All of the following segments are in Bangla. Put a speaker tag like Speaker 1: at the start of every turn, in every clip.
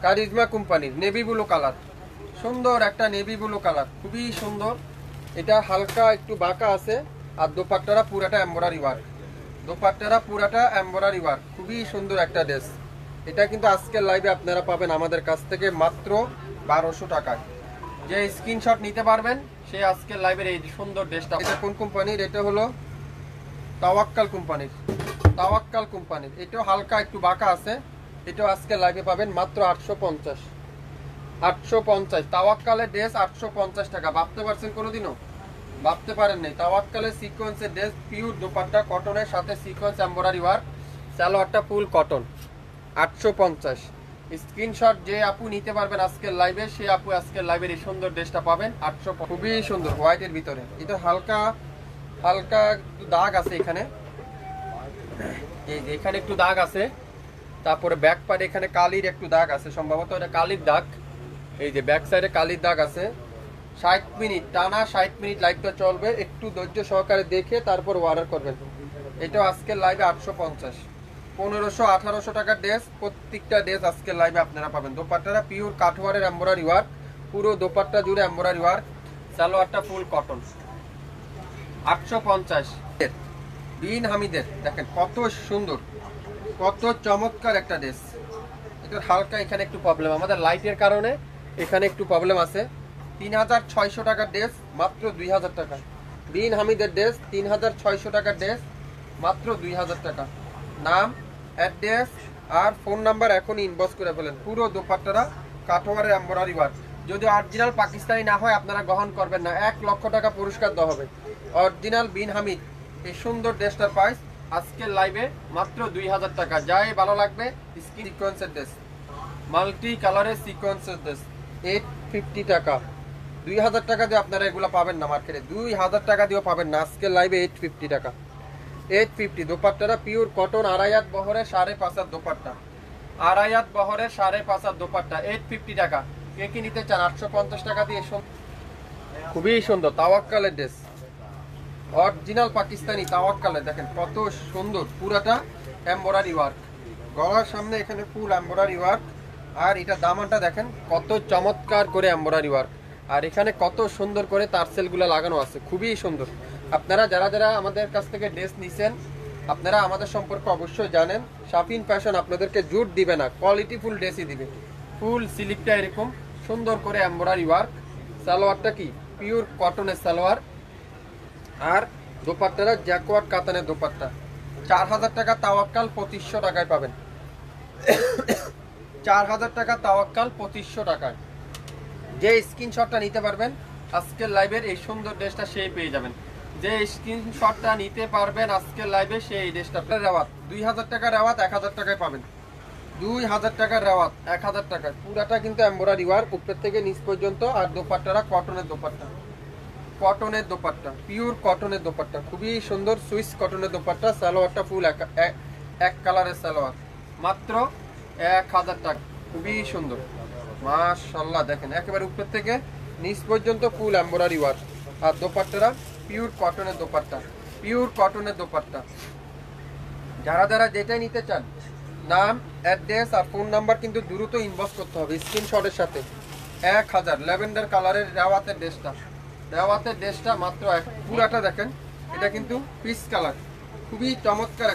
Speaker 1: কারিজমা কোম্পানির নেভি ব্লু কালার, সুন্দর একটা নেভি ব্লু কালার, খুবই সুন্দর। এটা হালকা একটু বাঁকা আছে আর দোপাট্টারা পুরাটা এমব্রয়ডারি ওয়ার্ক, খুবই সুন্দর একটা ড্রেস। এটা কিন্তু আজকের লাইভে আপনারা পাবেন আমাদের কাছ থেকে মাত্র 1200 টাকায়। যে স্ক্রিনশট নিতে পারবেন সে আজকের লাইভের এই সুন্দর ড্রেসটা। এটা কোন কোম্পানির? এটা হলো তাওয়াক্কাল কোম্পানির। এটাও হালকা একটু বাঁকা আছে। এটাও আজকে লাইভে পাবেন মাত্র 850। তাওয়াক্কালের ড্রেস 850 টাকা। ভাবতে পারছেন কোনোদিনও? ভাবতে পারেন নাই। তাওয়াক্কালের সিকোয়েন্সের ড্রেস, পিওর দোপাট্টা কটনের সাথে সিকোয়েন্স এমব্রয়ডারি ওয়ার্ক, সালোয়ারটা ফুল কটন, 850। স্ক্রিনশট যে আপু নিতে পারবেন আজকের লাইভে, সে আপু আজকের লাইভের এই সুন্দর ড্রেসটা পাবেন 800। খুবই সুন্দর হোয়াইটের ভিতরে। এটা হালকা একটু দাগ আছে এখানে, এই যে এখানে একটু দাগ আছে। তারপরে ব্যাক পার্টে এখানে কালির একটু দাগ আছে, সম্ভবত এটা কালির দাগ। এই যে ব্যাক সাইডে কালির দাগ আছে। 60 মিনিট টানা 60 মিনিট লাইভটা চলবে। একটু ধৈর্য সহকারে দেখে তারপর অর্ডার করবেন। এটাও আজকের লাইভে 850। 1500-1800 টাকার ড্রেস, প্রত্যেকটা ড্রেস আজকের লাইভে আপনারা পাবেন। দোপাট্টাটা পিওর কাঠওয়ারের এমব্রয়ডারি ওয়ার্ক, পুরো দোপাট্টা জুড়ে এমব্রয়ডারি ওয়ার্ক, সালোয়ারটা ফুল কটন, 850। বিন হামিদের দেখেন কত সুন্দর, কত চমৎকার একটা ড্রেস। এটা হালকা এখানে একটু প্রবলেম, আমাদের লাইটের কারণে এখানে একটু প্রবলেম আছে। 3600 টাকার ড্রেস মাত্র 2000 টাকা। বিন হামিদের ড্রেস 3600 টাকার ড্রেস মাত্র 2000 টাকা। নাম, অ্যাড্রেস আর ফোন নাম্বার এখনই ইনবক্স করে ফেলেন। পুরো দোপাট্টারা কাঠওয়ারের এমব্রয়ডারি ওয়ার্ক। যদি অরিজিনাল পাকিস্তানি না হয় আপনারা গ্রহণ করবেন না, 1 লক্ষ টাকা পুরস্কার দেওয়া হবে। অরিজিনাল বিন হামিদ এই সুন্দর ড্রেসটার প্রাইস আজকের লাইভে মাত্র 2000 টাকা। যাই ভালো লাগবে স্ক্রিন সিকোয়েন্সের ড্রেস, মাল্টি কালারের সিকোয়েন্সের ড্রেস 850 টাকা। 2000 টাকা দিয়ে আপনারা এগুলো পাবেন না মার্কেটে, 2000 টাকা দিয়েও পাবেন না। আজকের লাইভে 850 টাকা। 850 দোপাট্টাটা পিওর কটন, আড়াইয়াত বহরের 5.5 দোপাট্টা, 5.5 দোপাট্টা, 850 টাকা। কে কি নিতে চান? 850 টাকা দিয়ে। খুবই সুন্দর তাওয়াক্কালের ড্রেস, অরিজিনাল পাকিস্তানি তাওয়াক্কালের। দেখেন কত সুন্দর, পুরাটা এমব্রয়ডারি ওয়ার্ক, গলার সামনে এখানে ফুল এমব্রয়ডারি ওয়ার্ক। আর এটা দামানটা দেখেন কত চমৎকার করে এমব্রয়ডারি ওয়ার্ক, আর এখানে কত সুন্দর করে তারসেলগুলো লাগানো আছে, খুবই সুন্দর। আপনারা যারা আমাদের কাছ থেকে ড্রেস নিছেন আপনারা আমাদের সম্পর্কে অবশ্যই জানেন। শাফিন ফ্যাশন আপনাদেরকে জুট দিবে না, কোয়ালিটি ফুল ড্রেসই দিবে। ফুল স্লিপটা এরকম সুন্দর করে এমব্রয়ডারি ওয়ার্ক, সালোয়ারটা কি পিওর কটনের সালোয়ার, আর দোপাট্টারা জ্যাকওয়ার্ড কাতানের দোপাট্টা। 4000 টাকা তাওয়াক্কাল 2500 টাকায় পাবেন। 4000 টাকা তাওয়াক্কাল 2500 টাকায়। যে স্ক্রিনশটটা নিতে পারবেন আজকের লাইভের এই সুন্দর ড্রেসটা সেই পেয়ে যাবেন। যে স্ক্রিনশটটা নিতে পারবেন আজকের লাইভে সেই ড্রেসটা। রেওয়াত 2000 টাকা, রেওয়াত 1000 টাকায় পাবেন। 2000 টাকার রেওয়াত 1000 টাকায়। পুরাটা কিন্তু এমব্রয়ডারি ওয়ার্ক উপর থেকে নিচ পর্যন্ত। আর দোপাট্টারা কটনের দোপাট্টা, পিওর কটনের দোপাট্টা, খুবই সুন্দর সুইস কটনের দোপাট্টা। সালোয়ারটা ফুল এক কালারের সালোয়ার, মাত্র 1000 টাকা। খুবই সুন্দর মাশাআল্লাহ। দেখেন একেবারে উপর থেকে নিচ পর্যন্ত ফুল এমব্রয়ডারি ওয়ার্ক। আর দোপাট্টারা পিওর কটনের দোপাট্টা। যারা যেটাই নিতে চান নাম, অ্যাড্রেস আর ফোন নাম্বার কিন্তু দ্রুত ইনবক্স করতে হবে স্ক্রিনশটের সাথে। 1000 ল্যাভেন্ডার কালারের রেওয়াতের ড্রেসটা মাত্র পুরাটা দেখেন। এটা কিন্তু পিচ কালার, খুবই চমৎকার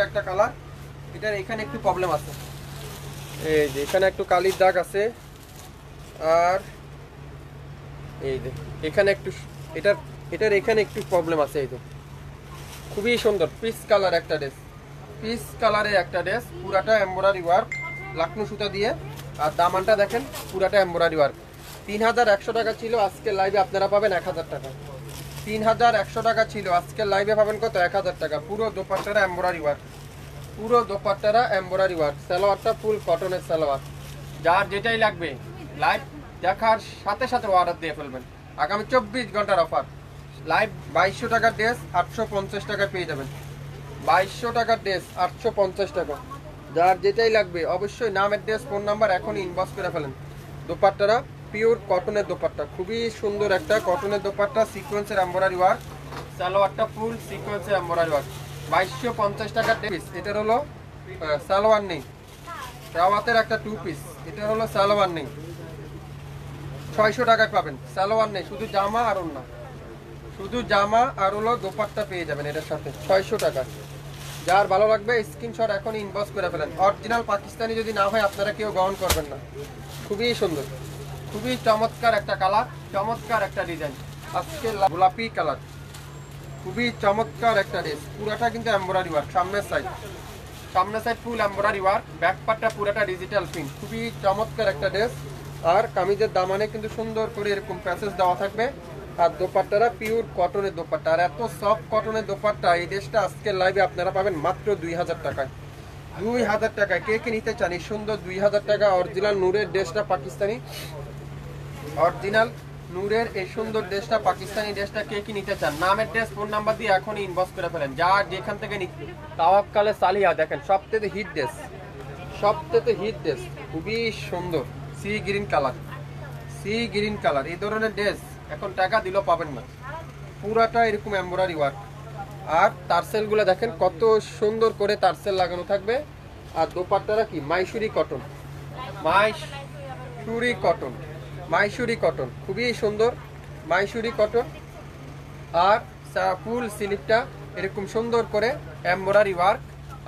Speaker 1: একটা কালার। এটার এখানে একটু প্রবলেম আছে, এই যে এখানে একটু কালির দাগ আছে। আর এই যে এখানে একটু এটার এখানে একটু প্রবলেম আছে। এই যে খুবই সুন্দর পিচ কালারের একটা ড্রেস, পুরাটা এমব্রয়ডারি ওয়ার্ক লাকনু সুতা দিয়ে। আর দামানটা দেখেন পুরাটা এমব্রয়ডারি ওয়ার্ক। 3100 টাকা ছিল, আজকের লাইভে আপনারা পাবেন 1000 টাকা। 3100 টাকা ছিল, আজকের লাইভে পাবেন কত? 1000 টাকা। পুরো দোপাট্টারা এমব্রয়ডারি ওয়ার্ক, সালোয়ারটা ফুল কটনের সালোয়ার। যার যেটাই লাগবে লাইভ দেখার সাথে সাথে অর্ডার দিয়ে ফেলবেন। আগামী 24 ঘন্টার অফার। লাইভ 2200 টাকার ড্রেস 850 টাকায় পেয়ে যাবেন। 2200 টাকার ড্রেস 850 টাকা। যার যেটাই লাগবে অবশ্যই নাম, অ্যাড্রেস, ফোন নাম্বার এখনই ইনবক্স করে ফেলেন। দোপাট্টারা পিওর কটনের দোপাট্টা, খুবই সুন্দর একটা কটনের দোপাট্টা, সিকোয়েন্সের এমব্রয়ডারি ওয়ার্ক, সালোয়ারটা ফুল সিকোয়েন্সের এমব্রয়ডারি ওয়ার্ক। 2250 টাকার ড্রেস। এটার হলো সালোয়ার নেই, রাওয়াতের একটা 2 পিস, এটা হলো সালোয়ার নেই, 600 টাকায় পাবেন। সালোয়ার নেই, শুধু জামা আর ওড়না, শুধু জামা আর হলো দোপাট্টা পেয়ে যাবেন এটার সাথে 600 টাকা। যার ভালো লাগবে স্ক্রিনশট এখন ইনবক্স করে ফেলেন। অরিজিনাল পাকিস্তানি যদি না হয় আপনারা কেউ গ্রহণ করবেন না। খুবই সুন্দর, খুবই চমৎকার একটা কালার, চমৎকার একটা ডিজাইন। আজকে গোলাপি কালার, খুবই চমৎকার একটা ড্রেস। পুরাটা কিন্তু এমব্রয়ডারি ওয়ার্ক, সামনের সাইড ফুল এমব্রয়ডারি ওয়ার্ক, ব্যাক পার্টটা পুরাটা ডিজিটাল প্রিন্ট। খুবই চমৎকার একটা ড্রেস। আর কামিজের দামানে কিন্তু সুন্দর করে এরকম প্যাসেজ দেওয়া থাকবে। আর দোপাট্টারা পিওর কটনের দোপাট্টা, আর এত সফট কটনের দোপাট্টা। এই ড্রেসটা আজকের লাইভে আপনারা পাবেন মাত্র 2000 টাকায়। 2000 টাকায় কে কে নিতে চান এই সুন্দর 2000 টাকা অরিজিনাল নূরের ড্রেসটা, পাকিস্তানি অরিজিনাল নূরের এই সুন্দর ড্রেসটা, পাকিস্তানি ড্রেসটা কে কি নিতে চান? নামের ড্রেস, ফোন নাম্বার দিয়ে এখনই ইনবক্স করে ফেলেন। যা যেখান থেকে তাওয়াক্কালে সালিয়া দেখেন, সবথেকে হিট ড্রেস, সবথেকে হিট ড্রেস, খুবই সুন্দর। Sea green colour, sea green colour. এই ধরনের ড্রেস এখন টাকা দিলেও পাবেন না। পুরাটা এরকম এমব্রয়ডারি ওয়ার্ক। আর টার্সেলগুলো দেখেন কত সুন্দর করে টার্সেল লাগানো থাকবে। আর দোপাট্টারা কি Mysuri cotton, Mysuri cotton, Mysuri cotton, খুবই সুন্দর মাইসুরি কটন। আর ফুল স্লিভটা এরকম সুন্দর করে এমব্রয়ডারি ওয়ার্ক।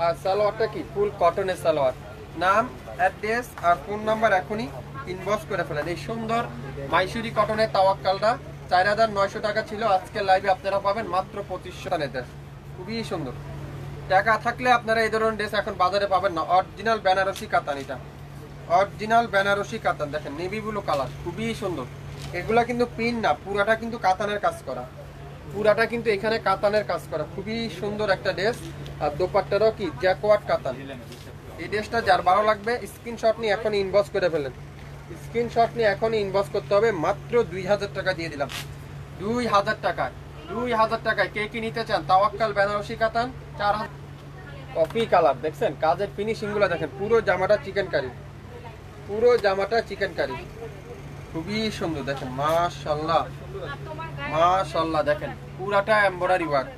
Speaker 1: আর সালোয়ারটা কি ফুল কটনের সালোয়ার। নাম, অ্যাড্রেস আর ফোন নাম্বার এখনই ইনবক্স করে ফেলেন। এই সুন্দর মাইসুরি কটনের তাওয়াক্কালটা 4900 টাকা ছিল, আজকে লাইভে আপনারা পাবেন মাত্র 2500 ড্রেস। খুবই সুন্দর। টাকা থাকলে আপনারা এই ধরনের ড্রেস এখন বাজারে পাবেন না। অরিজিনাল বেনারসি কাতান, এটা অরিজিনাল বেনারসি কাতান। দেখেন নেভি ব্লু কালার, খুবই সুন্দর। এগুলা কিন্তু পিন না, পুরাটা কিন্তু কাতানের কাজ করা, পুরাটা কিন্তু এখানে কাতানের কাজ করা। খুবই সুন্দর একটা ড্রেস। আর দোপাট্টারও কি জ্যাকওয়ার্ড কাতান। এই ড্রেসটা যার ভালো লাগবে স্ক্রিনশট নিয়ে এখন ইনবক্স করে ফেলেন। স্ক্রিনশট নিয়ে এখনই ইনবক্স করতে হবে। মাত্র 2000 টাকা দিয়ে দিলাম। 2000 টাকায়, 2000 টাকায় কে কি নিতে চান? তাওয়াক্কাল বেনারসি কাতান 4000। কফি কালার দেখছেন, কাজের ফিনিশিং গুলো দেখেন। পুরো জামাটা চিকেন কারি, পুরো জামাটা চিকেন কারি, খুবই সুন্দর। দেখেন মাশাআল্লাহ, মাশাআল্লাহ। দেখেন পুরাটা এমব্রয়ডারি ওয়ার্ক,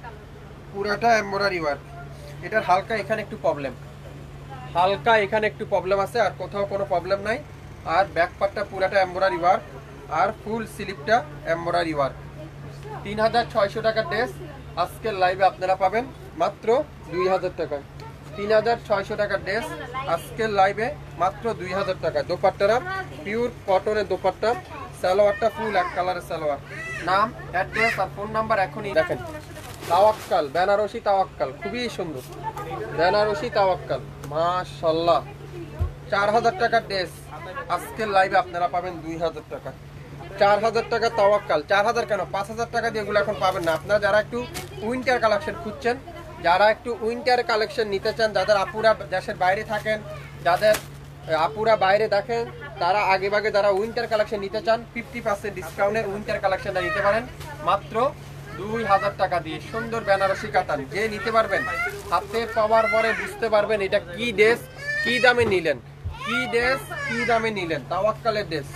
Speaker 1: পুরাটা এমব্রয়ডারি ওয়ার্ক। এটার হালকা এখানে একটু প্রবলেম, হালকা এখানে একটু প্রবলেম আছে, আর কোথাও কোনো প্রবলেম নাই। আর ব্যাক পার্টটা পুরাটা এমব্রয়ডারি ওয়ার্ক। আর ফুল স্লিভটা এমব্রয়ডারি ওয়ার্ক। 3600 টাকার ড্রেস আজকের লাইভে আপনারা পাবেন মাত্র 2000 টাকায়। 3600 টাকার ড্রেস আজকের লাইভে মাত্র 2000 টাকা। দোপাট্টারা পিওর কটনের দোপাট্টা, সালোয়ারটা ফুল এক কালারের সালোয়ার। নাম, অ্যাড্রেস আর ফোন নাম্বার এখনই দেখেন। তাওয়াক্কাল বেনারসি তাওয়াক্কাল, খুবই সুন্দর বেনারসি তাওয়াক্কাল, মাশাআল্লাহ। 4000 টাকার ড্রেস আজকের লাইভে আপনারা পাবেন 2000 টাকা। 4000 টাকা তাওয়াক্কাল। 4000 কেন, 5000 টাকা দিয়ে এগুলো এখন পাবেন না। আপনারা যারা একটু উইন্টার কালেকশন খুঁজছেন, যারা একটু উইন্টার কালেকশন নিতে চান, যাদের আপুরা দেশের বাইরে থাকেন, যাদের আপুরা বাইরে দেখেন, তারা আগে ভাগে যারা উইন্টার কালেকশন নিতে চান 50% ডিসকাউন্টের উইন্টার কালেকশনটা নিতে পারেন মাত্র 2000 টাকা দিয়ে। সুন্দর বেনারসি কাতান যে নিতে পারবেন, হাতে পাওয়ার পরে বুঝতে পারবেন এটা কি ড্রেস, কি দামে নিলেন, কি ড্রেস কি দামে নিলেন। তাওয়াক্কালের ড্রেস।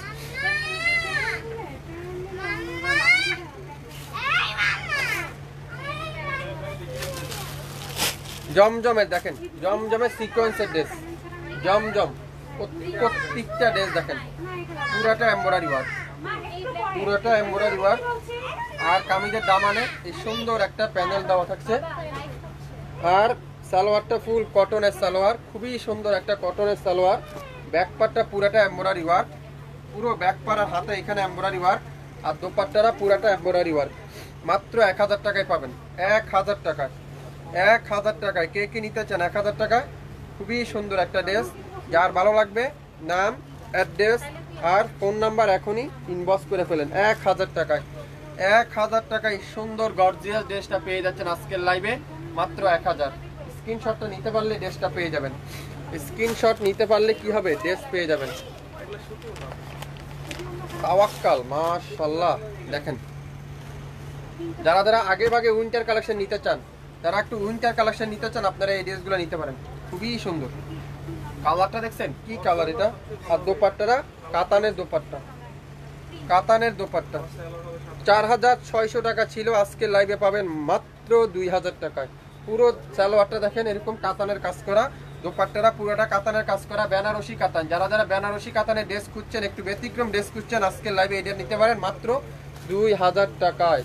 Speaker 1: জমজমের দেখেন, জমজমের সিকোয়েন্সের ড্রেস, জমজম প্রত্যেকটা ড্রেস দেখেন পুরাটা এমব্রয়ডারি ওয়ার্ক, পুরাটা এমব্রয়ডারি ওয়ার্ক। আর কামিজের দামানে এই সুন্দর একটা প্যানেল দেওয়া থাকছে। আর সালোয়ারটা ফুল কটনের সালোয়ার, খুবই সুন্দর একটা কটনের সালোয়ার। ব্যাক পার্টটা পুরাটা এমব্রয়ডারি ওয়ার্ক, পুরো ব্যাক পার্ট আর হাতে এখানে এমব্রয়ডারি ওয়ার্ক। আর দোপাট্টারা পুরাটা এমব্রয়ডারি ওয়ার্ক। মাত্র 1000 টাকায় পাবেন, 1000 টাকায়, 1000 টাকায়। কে কি নিতে চান 1000 টাকায়? খুবই সুন্দর একটা ড্রেস। যার ভালো লাগবে নাম, অ্যাড্রেস আর ফোন নাম্বার এখনই ইনবক্স করে ফেলেন। 1000 টাকায়, 1000 টাকায় সুন্দর গর্জিয়াস ড্রেসটা পেয়ে যাচ্ছেন আজকের লাইভে মাত্র 1000। স্ক্রিনশটটা নিতে পারলে ড্রেসটা পেয়ে যাবেন। স্ক্রিনশট নিতে পারলে কি হবে, ড্রেস পেয়ে যাবেন। তাওয়াক্কাল মাশাআল্লাহ। দেখেন যারা যারা আগে ভাগে উইন্টার কালেকশন নিতে চান, যারা একটু উইন্টার কালেকশন নিতে চান, আপনারা এই ড্রেসগুলো নিতে পারেন। খুবই সুন্দর কালারটা দেখছেন, কি কালার এটা। আর দোপাট্টারা কাতানের দোপাট্টা, কাতানের দোপাট্টা। 4600 টাকা ছিল, আজকে লাইভে পাবেন মাত্র 2000 টাকায়। পুরো সালোয়ারটা দেখেন এরকম কাতানের কাজ করা। দোপাট্টারা পুরোটা কাতানের কাজ করা, বেনারসি কাতান। যারা যারা বেনারসি কাতানের ড্রেস খুঁজছেন, একটু ব্যতিক্রম ড্রেস খুঁজছেন, আজকের লাইভে এটা নিতে পারেন মাত্র 2000 টাকায়।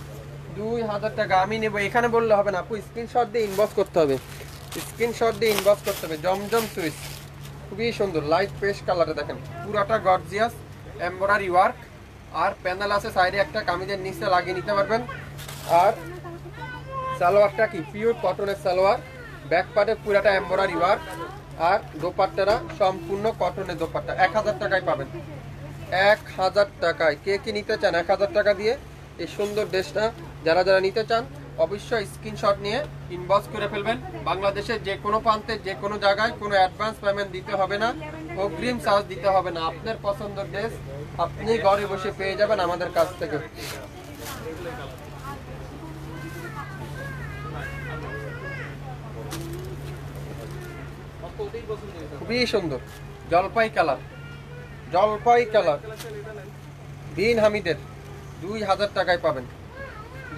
Speaker 1: 2000 টাকা আমি নেবো, এখানে বললে হবে না আপু, স্ক্রিনশট দিয়ে ইনবক্স করতে হবে, স্ক্রিনশট দিয়ে ইনবক্স করতে হবে। জমজম সুইচ খুবই সুন্দর, লাইট পেস্ট কালারে দেখেন, পুরাটা গর্জিয়াস এমব্রয়ডারি ওয়ার্ক। আর প্যানেল আছে সাইডে একটা, কামিজের নিচে লাগিয়ে নিতে পারবেন। আর সালোয়ারটা কি পিওর কটনের সালোয়ার, ব্যাক পার্টে পুরাটা এমব্রয়ডারি ওয়ার্ক। আর দোপাট্টারা সম্পূর্ণ কটনের দোপাট্টা। 1000 টাকায় পাবেন, 1000 টাকায়। কে কি নিতে চান 1000 টাকা দিয়ে এই সুন্দর ড্রেসটা? যারা যারা নিতে চান অবশ্যই স্ক্রিনশট নিয়ে ইনবক্স করে ফেলবেন। বাংলাদেশের যে কোনো প্রান্তে যে কোনো জায়গায় কোনো অ্যাডভান্স পেমেন্ট দিতে হবে না, অগ্রিম চার্জ দিতে হবে না। আপনার পছন্দের ড্রেস আপনি ঘরে বসে পেয়ে যাবেন আমাদের কাছ থেকে। খুবই সুন্দর জলপাই কালার, জলপাই কালার বিন হামিদের 2000 টাকায় পাবেন,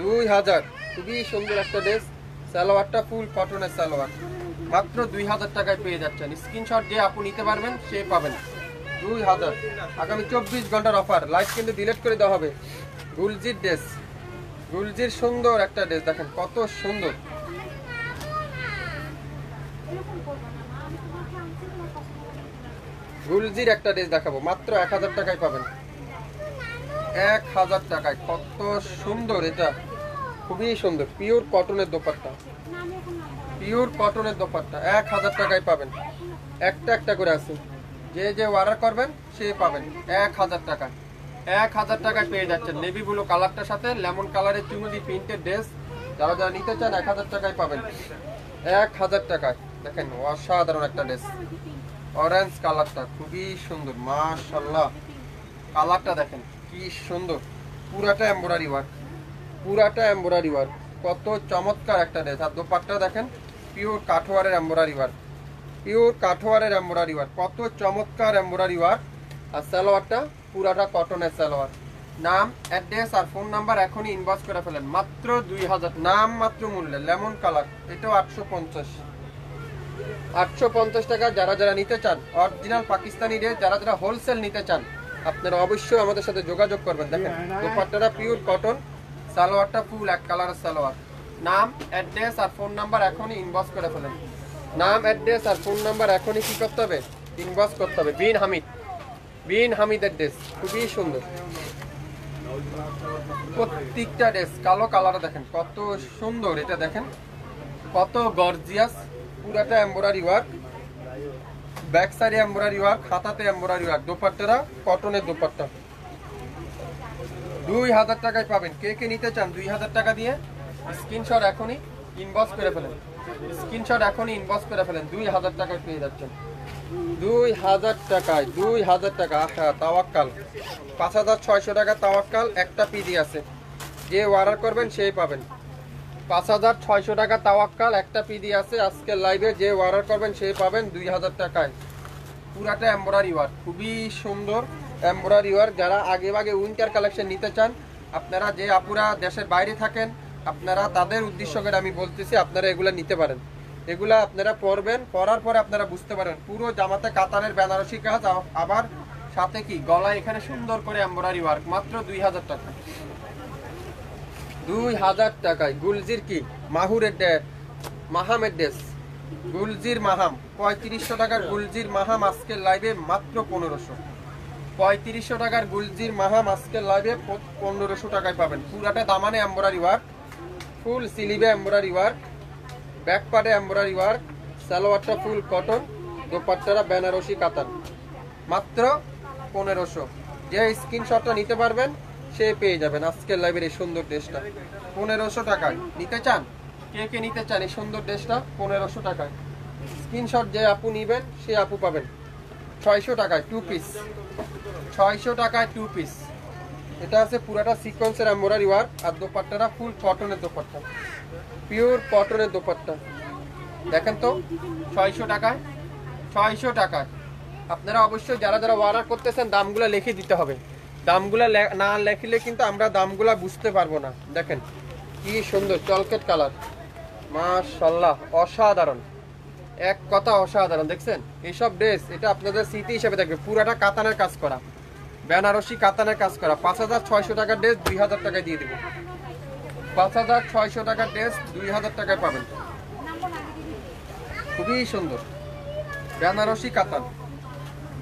Speaker 1: 2000। খুবই সুন্দর একটা ড্রেস, সালোয়ারটা ফুল কটনের সালোয়ার, মাত্র 2000 টাকায় পেয়ে যাচ্ছেন। স্ক্রিনশট দিয়ে আপনি নিতে পারবেন, সে পাবেন 2000। আগামী 24 ঘন্টার অফার, লাইভ কিন্তু ডিলিট করে দেওয়া হবে। গুলজির ড্রেস, গুলজির সুন্দর একটা ড্রেস দেখেন কত সুন্দর। গুলজির একটা ড্রেস দেখাবো, মাত্র 1000 টাকায় পাবেন, 1000 টাকায়। কত সুন্দর এটা, খুবই সুন্দর, পিওর কটনের দোপাট্টা, পিওর কটনের দোপাট্টা 1000 টাকায় পাবেন। একটা একটা করে আছে, যে যে অর্ডার করবেন সে পাবেন 1000 টাকায়। 1000 টাকায় পেয়ে যাচ্ছেন নেভি ব্লু কালারটার সাথে লেমন কালারের চুমুদি প্রিন্টের ড্রেস। যারা যারা নিতে চান 1000 টাকায় পাবেন, 1000 টাকায়। দেখেন অসাধারণ একটা ড্রেস, অরেঞ্জ কালারটা খুবই সুন্দর, মাশাআল্লাহ। কালারটা দেখেন কি সুন্দর, পুরাটা এমব্রয়ডারি ওয়ার্ক, পুরাটা এমব্রয়ডারি ওয়ার্ক, কত চমৎকার একটা ড্রেস। আর দোপাট্টা দেখেন পিওর কাঠোয়ারের এমব্রয়ডারি ওয়ার্ক, পিওর কাঠোয়ারের এমব্রয়ডারি ওয়ার্ক, কত চমৎকার এমব্রয়ডারি ওয়ার্ক। আর সালোয়ারটা পুরাটা কটনের সালোয়ার। নাম, অ্যাড্রেস আর ফোন নাম্বার এখনই ইনবক্স করে ফেলেন, মাত্র 2000 নাম মাত্র মূল্যে। লেমন কালার এটাও 850 টাকা। যারা যারা নিতে চান অরিজিনাল পাকিস্তানি ড্রেস, যারা যারা হোলসেল নিতে চান আপনারা অবশ্যই আমাদের সাথে যোগাযোগ করবেন। দেখেন দোপাট্টাটা পিওর কটন, সালোয়ারটা ফুল এক কালারের সালোয়ার। নাম, অ্যাড্রেস আর ফোন নাম্বার এখনই ইনবক্স করে ফেলেন। নাম, অ্যাড্রেস আর ফোন নাম্বার এখনই কি করতে হবে? ইনবক্স করতে হবে। বিন হামিদ, বিন হামিদের ড্রেস খুবই সুন্দর, প্রত্যেকটা ড্রেস কালো কালার দেখেন কত সুন্দর। এটা দেখেন কত গর্জিয়াস, পুরাটা এমব্রয়ডারি ওয়ার্ক, ব্যাক সাইডে এমব্রয়ডারি ওয়ার্ক, হাতাতে এমব্রয়ডারি ওয়ার্ক। দোপাট্টারা কটনের দোপাট্টা, 2000 টাকায় পাবেন। কে কে নিতে চান 2000 টাকা দিয়ে? স্ক্রিনশট এখনই ইনবক্স করে ফেলেন, স্ক্রিনশট এখনই ইনবক্স করে ফেলেন। 2000 টাকায় পেয়ে যাচ্ছেন, 2000 টাকায়, 2000 টাকা। আহা তাওয়াক্কাল, 5600 টাকা তাওয়াক্কাল, একটা পিডি আছে, যে অর্ডার করবেন সেই পাবেন। 5600 টাকা তাওয়াক্কাল, একটা পিডি আছে আজকের লাইভে, যে অর্ডার করবেন সেই পাবেন 2000 টাকায়। পুরাটা এমব্রয়ডারি ওয়ার্ক, খুবই সুন্দর এমব্রয়ডারি ওয়ার্ক। যারা আগে ভাগে উইন্টার কালেকশন নিতে চান, আপনারা যে আপুরা দেশের বাইরে থাকেন, আপনারা তাদের উদ্দেশ্য করে আমি বলতেছি, আপনারা এগুলা নিতে পারেন। এগুলা আপনারা পরবেন, পরার পরে আপনারা বুঝতে পারবেন পুরো জামাতে কাতারের বেনারসি কাজ, আবার সাথে কি গলায় এখানে সুন্দর করে এমব্রয়ডারি ওয়ার্ক, মাত্র 2000 টাকা। 2000 টাকায় গুলজির কি মাহুরের মাহামের ড্রেস, গুলজির মাহাম 3500 টাকার গুলজির মাহাম আজকের লাইভে মাত্র 1500। 3500 টাকার গুলজির মাহাম আজকের লাইভে 1500 টাকায় পাবেন। পুরাটা দামানে এমব্রয়ডারি ওয়ার্ক, ফুল সিলিভে এমব্রয়ডারি ওয়ার্ক, ব্যাক পার্টে এমব্রয়ডারি ওয়ার্ক, সালোয়ারটা ফুল কটন, দোপাট্টারা বেনারসি কাতান, মাত্র 1500। যে স্ক্রিনশটটা নিতে পারবেন সে পেয়ে যাবেন আজকের লাইভের এই সুন্দর ড্রেসটা 1500 টাকায়। নিতে চান? কে কে নিতে চান এই সুন্দর ড্রেসটা 1500 টাকায়? স্ক্রিনশট যে আপু নিবেন সে আপু পাবেন 600 টাকায় 2 পিস, 600 টাকায় 2 পিস। এটা আছে পুরাটা সিকোয়েন্সের এমব্রয়ডারি ওয়ার্ক, আর দোপাট্টাটা ফুল কটনের দোপাট্টা, পিওর কটনের দোপাট্টা। দেখেন তো 600 টাকায়, 600 টাকায়। আপনারা অবশ্যই যারা যারা অর্ডার করতেছেন দামগুলো লিখে দিতে হবে, দামগুলো না লেখলে কিন্তু আমরা দামগুলো বুঝতে পারবো না। দেখেন কি সুন্দর চলকেট কালার, মাশাআল্লাহ অসাধারণ। এক কথা অসাধারণ, দেখছেন এইসব ড্রেস এটা আপনাদের স্মৃতি হিসেবে থাকবে। পুরাটা কাতানের কাজ করা, বেনারসি কাতানের কাজ করা। 5600 টাকার ড্রেস 2000 টাকায় দিয়ে দেবো। 5600 টাকার ড্রেস 2000 টাকায় পাবেন। খুবই সুন্দর বেনারসি কাতান,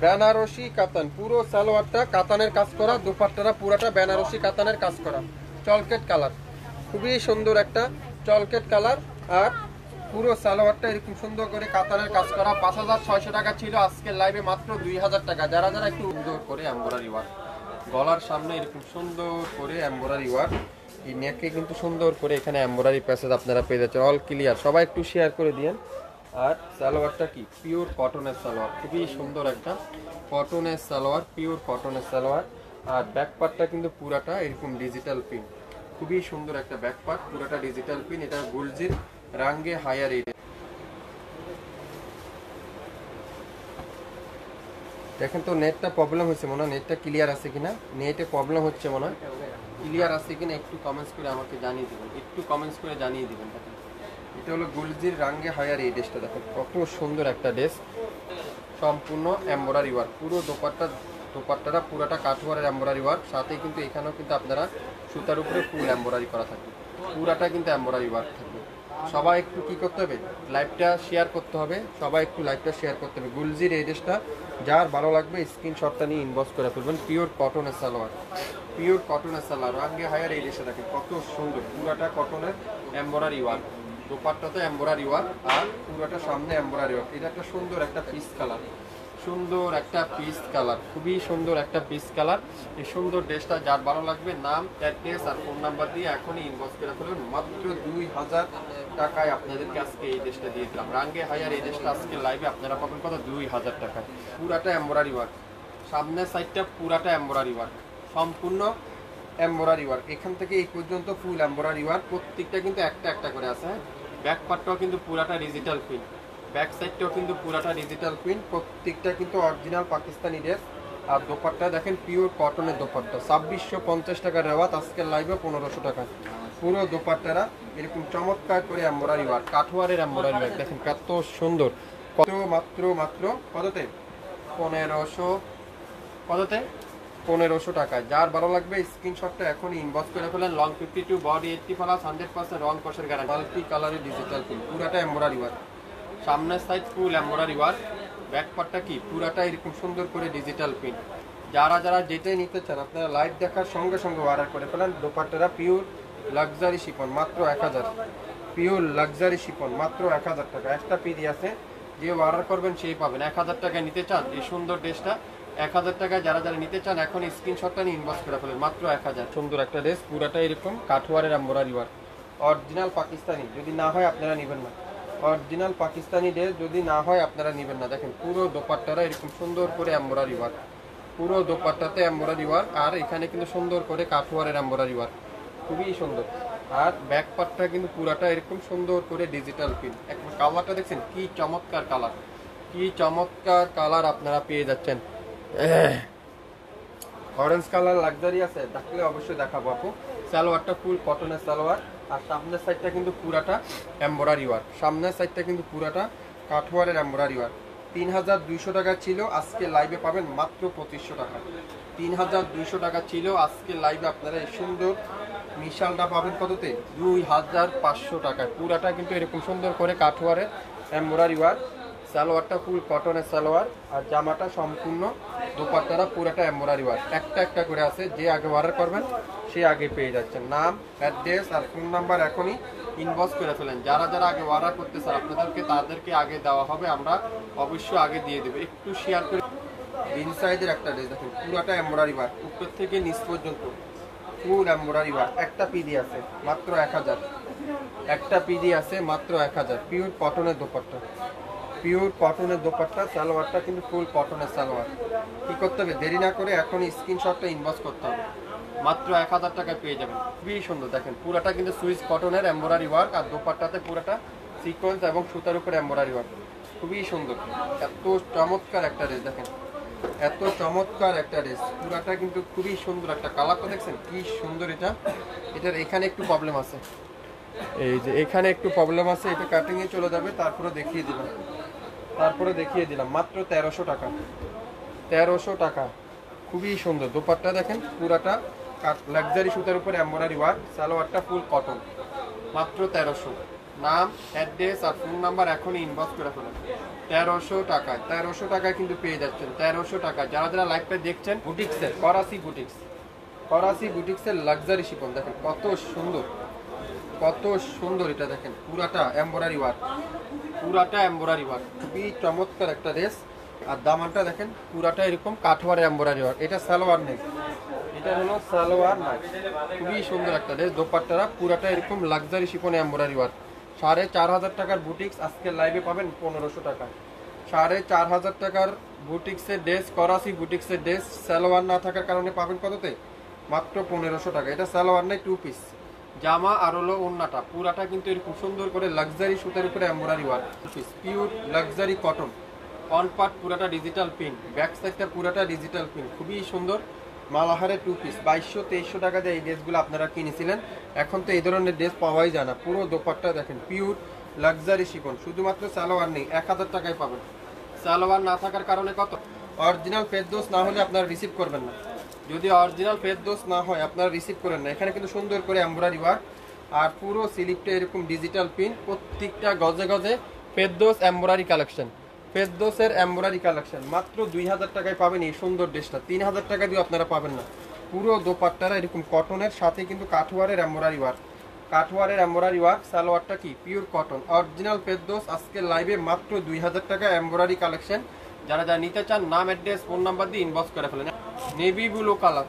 Speaker 1: বেনারসি কাতান, পুরো সালোয়ারটা কাতানের কাজ করা, দুপাট্টাটা পুরাটা বেনারসি কাতানের কাজ করা, চলকেট কালার, খুবই সুন্দর একটা চলকেট কালার। আর পুরো সালোয়ারটা এরকম সুন্দর করে কাতানের কাজ করা। 5600 টাকা ছিল, আজকে লাইভে মাত্র 2000 টাকা। যারা যারা একটু সুন্দর করে এমব্রয়ডারি ওয়ার্ক, গলার সামনে এরকম সুন্দর করে এমব্রয়ডারি ওয়ার্ক, এই নেকে কিন্তু সুন্দর করে এখানে এমব্রয়ডারি প্যাসেজ আপনারা পেয়ে যাচ্ছেন। অল ক্লিয়ার, সবাই একটু শেয়ার করে দিয়েন। আর সালোয়ারটা কি পিওর কটনের সালোয়ার, খুবই সুন্দর একটা কটনের সালোয়ার, পিওর কটনের সালোয়ার। আর ব্যাক পার্টটা কিন্তু পুরাটা এরকম ডিজিটাল পিন, খুবই সুন্দর একটা ব্যাক পার্ট, পুরাটা ডিজিটাল পিন। এটা গুলজির রাঙ্গে হায়ার এই দেখেন তো। নেটটা প্রবলেম হচ্ছে মনে হয়, নেটটা ক্লিয়ার আছে কিনা, নেটে প্রবলেম হচ্ছে মনে হয়, ক্লিয়ার আছে কিনা একটু কমেন্টস করে আমাকে জানিয়ে দিবেন, একটু কমেন্টস করে জানিয়ে দিবেন। দেখেন এটা হলো গুলজির রাঙ্গে হায়ার এই ড্রেসটা, দেখেন কত সুন্দর একটা ড্রেস, সম্পূর্ণ এমব্রয়ডারি ওয়ার্ক। পুরো দোপাট্টাটা পুরাটা কাঠওয়ারের এমব্রয়ডারি ওয়ার্ক, সাথে কিন্তু এখানেও কিন্তু আপনারা সুতার উপরে ফুল এমব্রয়ডারি করা থাকবে, পুরাটা কিন্তু এমব্রয়ডারি ওয়ার্ক থাকবে। সবাই একটু কি করতে হবে, লাইভটা শেয়ার করতে হবে, সবাই একটু লাইভটা শেয়ার করতে হবে। গুলজির এই ড্রেসটা যার ভালো লাগবে স্ক্রিনশটটা নিয়ে ইনবক্স করে ফেলবেন। পিওর কটনের সালোয়ার, পিওর কটনের সালোয়ার রাঙ্গে হায়ার এই ড্রেসটা দেখেন কত সুন্দর, পুরাটা কটনের এমব্রয়ডারি ওয়ার্ক, দোপাট্টাতে এমব্রয়ডারি ওয়ার্ক, আর পুরোটা সামনে এমব্রয়ডারি ওয়ার্ক। এটা একটা সুন্দর একটা পিস কালার, সুন্দর একটা পিস কালার, খুবই সুন্দর একটা পিস কালার। এই সুন্দর ড্রেসটা যার ভালো লাগবে নাম, অ্যাড্রেস আর ফোন নাম্বার দিয়ে এখনই ইনবক্স করে ফেলুন। মাত্র 2000 টাকায় আপনাদেরকে আজকে এই ড্রেসটা দিয়ে দিলাম। রাঙ্গে হায়ার এই ড্রেসটা আজকে লাইভে আপনারা পাবেন কত, 2000 টাকায়। পুরাটা এমব্রয়ডারি ওয়ার্ক, সামনের সাইডটা পুরাটা এমব্রয়ডারি ওয়ার্ক, সম্পূর্ণ এমব্রয়ডারি ওয়ার্ক, এখান থেকে এই পর্যন্ত ফুল এমব্রয়ডারি ওয়ার্ক। প্রত্যেকটা কিন্তু একটা একটা করে আছে। ব্যাক পার্টটাও কিন্তু পুরাটা ডিজিটাল প্রিন্ট, ব্যাক সাইডটাও কিন্তু পুরাটা ডিজিটাল প্রিন্ট, প্রত্যেকটা কিন্তু অরিজিনাল পাকিস্তানি ড্রেস। আর দোপাট্টা দেখেন পিওর কটনের দোপাট্টা, 2650 টাকা রেওয়াত, আজকের লাইভে 1500 টাকা। পুরো দোপাট্টারা এরকম চমৎকার করে এমব্রয়ডারি ওয়ার্ক, কাঠওয়ারের এমব্রয়ডারি ওয়ার্ক, দেখেন কত সুন্দর। কত মাত্র মাত্র কততে, 1500, কততে 1500 টাকায়। যার ভালো লাগবে স্ক্রিনশটটা এখনই ইনবক্স করে ফেলেন। লং 52, বডি 80 প্লাস, 100% রং কষের গ্যারান্টি, মাল্টি কালারের ডিজিটাল প্রিন্ট, পুরাটা এমব্রয়ডারি ওয়ার্ক, সামনের সাইড ফুল এমব্রয়ডারি ওয়ার্ক, ব্যাক পার্টটা কি পুরাটা এরকম সুন্দর করে ডিজিটাল প্রিন্ট। যারা যারা যেটাই নিতে চান আপনারা লাইভ দেখার সঙ্গে সঙ্গে অর্ডার করে ফেলেন। দোপাট্টাটা পিওর লাক্সারি শিপন, মাত্র 1000, পিওর লাক্সারি শিপন, মাত্র 1000 টাকা। একটা পিডি আছে, যে অর্ডার করবেন সেই পাবেন। 1000 টাকায় নিতে চান এই সুন্দর ড্রেসটা, 1000 টাকায় যারা যারা নিতে চান এখন স্ক্রিনশটটা নিয়ে ইনবক্স করে ফেলেন, মাত্র 1000। সুন্দর একটা ড্রেস, পুরাটা এরকম কাঠওয়ারের এমব্রয়ডারি ওয়ার্ক, অরিজিনাল পাকিস্তানি, যদি না হয় আপনারা নেবেন না। অরিজিনাল পাকিস্তানি ড্রেস যদি না হয় আপনারা নেবেন না। দেখেন পুরো দোপাট্টাটা এরকম সুন্দর করে এমব্রয়ডারি ওয়ার্ক, পুরো দোপাট্টাতে এমব্রয়ডারি ওয়ার্ক, আর এখানে কিন্তু সুন্দর করে কাঠওয়ারের এমব্রয়ডারি ওয়ার্ক, খুবই সুন্দর। আর ব্যাক পার্টটা কিন্তু পুরাটা এরকম সুন্দর করে ডিজিটাল প্রিন্ট। একদম কালারটা দেখছেন কি চমৎকার কালার, কি চমৎকার কালার আপনারা পেয়ে যাচ্ছেন। অরেঞ্জ কালার লাক্সারি আছে, দেখলে অবশ্যই দেখাবো আপু। সালোয়ারটা ফুল কটনের সালোয়ার, আর সামনের সাইডটা কিন্তু পুরাটা এমব্রয়ডারি ওয়ার্ক, সামনের সাইডটা কিন্তু পুরাটা কাঠওয়ারের এমব্রয়ডারি ওয়ার্ক। 3200 টাকা ছিল, আজকে লাইভে পাবেন মাত্র 2500 টাকা। 3200 টাকা ছিল, আজকে লাইভে আপনারা এই সুন্দর মিশালটা পাবেন কততে, 2500 টাকায়। পুরাটা কিন্তু এরকম সুন্দর করে কাঠওয়ারের এমব্রয়ডারি ওয়ার্ক, সালোয়ারটা ফুল কটনের সালোয়ার, আর জামাটা সম্পূর্ণ দোপাট্টাটা পুরাটা এমব্রয়ডারি ওয়ার্ক। একটা একটা করে আছে, যে আগে অর্ডার করবেন সে আগে পেয়ে যাচ্ছেন। নাম, অ্যাড্রেস আর ফোন নাম্বার এখনই ইনবক্স করে ফেলেন। যারা যারা আগে অর্ডার করতে চান আপনাদেরকে তাদেরকে আগে দেওয়া হবে, আমরা অবশ্যই আগে দিয়ে দেবো। একটু শেয়ার করে। ইনসাইডের একটা ড্রেস দেখুন, পুরাটা এমব্রয়ডারি ওয়ার্ক, উপর থেকে নিচ পর্যন্ত ফুল এমব্রয়ডারি ওয়ার্ক। একটা পিডি আছে মাত্র 1000, একটা পিডি আছে মাত্র 1000। পিওর কটনের দোপাট্টা, পিওর কটনের দোপাট্টা, সালোয়ারটা কিন্তু ফুল কটনের সালোয়ার। কি করতে হবে, দেরি না করে এখনই স্ক্রিনশটটা ইনবক্স করতে হবে, মাত্র 1000 টাকায় পেয়ে যাবেন। খুবই সুন্দর, দেখেন পুরাটা কিন্তু সুইস কটনের এমব্রয়ডারি ওয়ার্ক, আর দোপাট্টাতে পুরাটা সিকোয়েন্স এবং সুতার উপরে এমব্রয়ডারি ওয়ার্ক, খুবই সুন্দর। এত চমৎকার একটা ড্রেস দেখেন, এত চমৎকার একটা ড্রেস, পুরাটা কিন্তু খুবই সুন্দর একটা কালারটা দেখছেন কি সুন্দর। এটার এখানে একটু প্রবলেম আছে, এই যে এখানে একটু প্রবলেম আছে, এটা কাটিংয়ে চলে যাবে, তারপরে দেখিয়ে দিলাম। তারপরে দেখিয়ে দিলাম মাত্র 1300 টাকা। 1300 টাকা, খুবই সুন্দর। দোপাট্টা দেখেন পুরাটা লাক্সারি সুতার উপরে এমব্রয়ডারি ওয়ার্ক, সালোয়ারটা ফুল কটন, মাত্র 1300। নাম, অ্যাড্রেস আর ফোন নাম্বার এখনই ইনবক্স করে ফেলেন। 1300 টাকায়, 1300 টাকায় কিন্তু পেয়ে যাচ্ছেন। 1300 টাকা। যারা যারা লাইভটা দেখছেন, বুটিক্সের করাসি বুটিক্স, করাসি বুটিক্সের লাক্সারি শিফন দেখেন কত সুন্দর, কত সুন্দর। এটা দেখেন পুরাটা এমব্রয়ডারি ওয়ার্ক, পুরাটা এমব্রয়ডারি ওয়ার্ক, খুবই চমৎকার একটা ড্রেস। আর দামানটা দেখেন পুরাটা এরকম কাঠওয়ারের এমব্রয়ডারি ওয়ার্ক। এটা সালোয়ার নেই, এটা হলো সালোয়ার নাই, খুবই সুন্দর একটা ড্রেস। দোপাট্টারা পুরাটা এরকম লাক্সারি শিফনে এমব্রয়ডারি ওয়ার্ক। 4500 টাকার বুটিক্স আজকে লাইভে পাবেন 1500 টাকায়। 4500 টাকার বুটিক্সের ড্রেস, করাসি বুটিক্সের ড্রেস, সালোয়ার না থাকার কারণে পাবেন কততে? মাত্র 1500 টাকা। এটা সালোয়ার নাই, 2 পিস জামা আর হলো ওন্নাটা পুরাটা কিন্তু এরকম সুন্দর করে লাক্সারি সুতার উপরে embroidery work, pure luxury cotton. Front part পুরাটা ডিজিটাল প্রিন্ট, ব্যাক সাইডটা পুরাটা ডিজিটাল প্রিন্ট, খুবই সুন্দর। মালাহারে 2 পিস 2200-2300 টাকা দিয়ে এই ড্রেসগুলো আপনারা কিনেছিলেন। এখন তো এই ধরনের ড্রেস পাওয়াই যায় না। পুরো দোপাট্টা দেখেন পিওর লাক্সারি শিফন, শুধুমাত্র সালোয়ার নেই, 1000 টাকায় পাবেন। সালোয়ার না থাকার কারণে কত? অরিজিনাল ফেরদৌস না হলে আপনারা রিসিভ করবেন না। যদি অরিজিনাল ফেরদৌস না হয় আপনারা রিসিভ করেন না। এখানে কিন্তু সুন্দর করে এমব্রয়ডারি ওয়ার্ক আর পুরো স্লিপটা এরকম ডিজিটাল প্রিন্ট, প্রত্যেকটা গজে গজে ফেরদৌস এমব্রয়ডারি কালেকশন, ফেরদৌসের এমব্রয়ডারি কালেকশন। মাত্র 2000 টাকায় পাবেন এই সুন্দর ড্রেসটা। 3000 টাকা দিয়ে আপনারা পাবেন না। পুরো দোপাট্টারা এরকম কটনের সাথে কিন্তু কাঠওয়ারের এমব্রয়ডারি ওয়ার্ক, কাঠওয়ারের এমব্রয়ডারি ওয়ার্ক। সালোয়ারটা কি পিওর কটন, অরিজিনাল ফেরদৌস। আজকে লাইভে মাত্র 2000 টাকা এমব্রয়ডারি কালেকশন। যারা যারা নিতে চান নাম, অ্যাড্রেস, ফোন নাম্বার দিয়ে ইনবক্স করে ফেলেন। নেভি ব্লু কালার,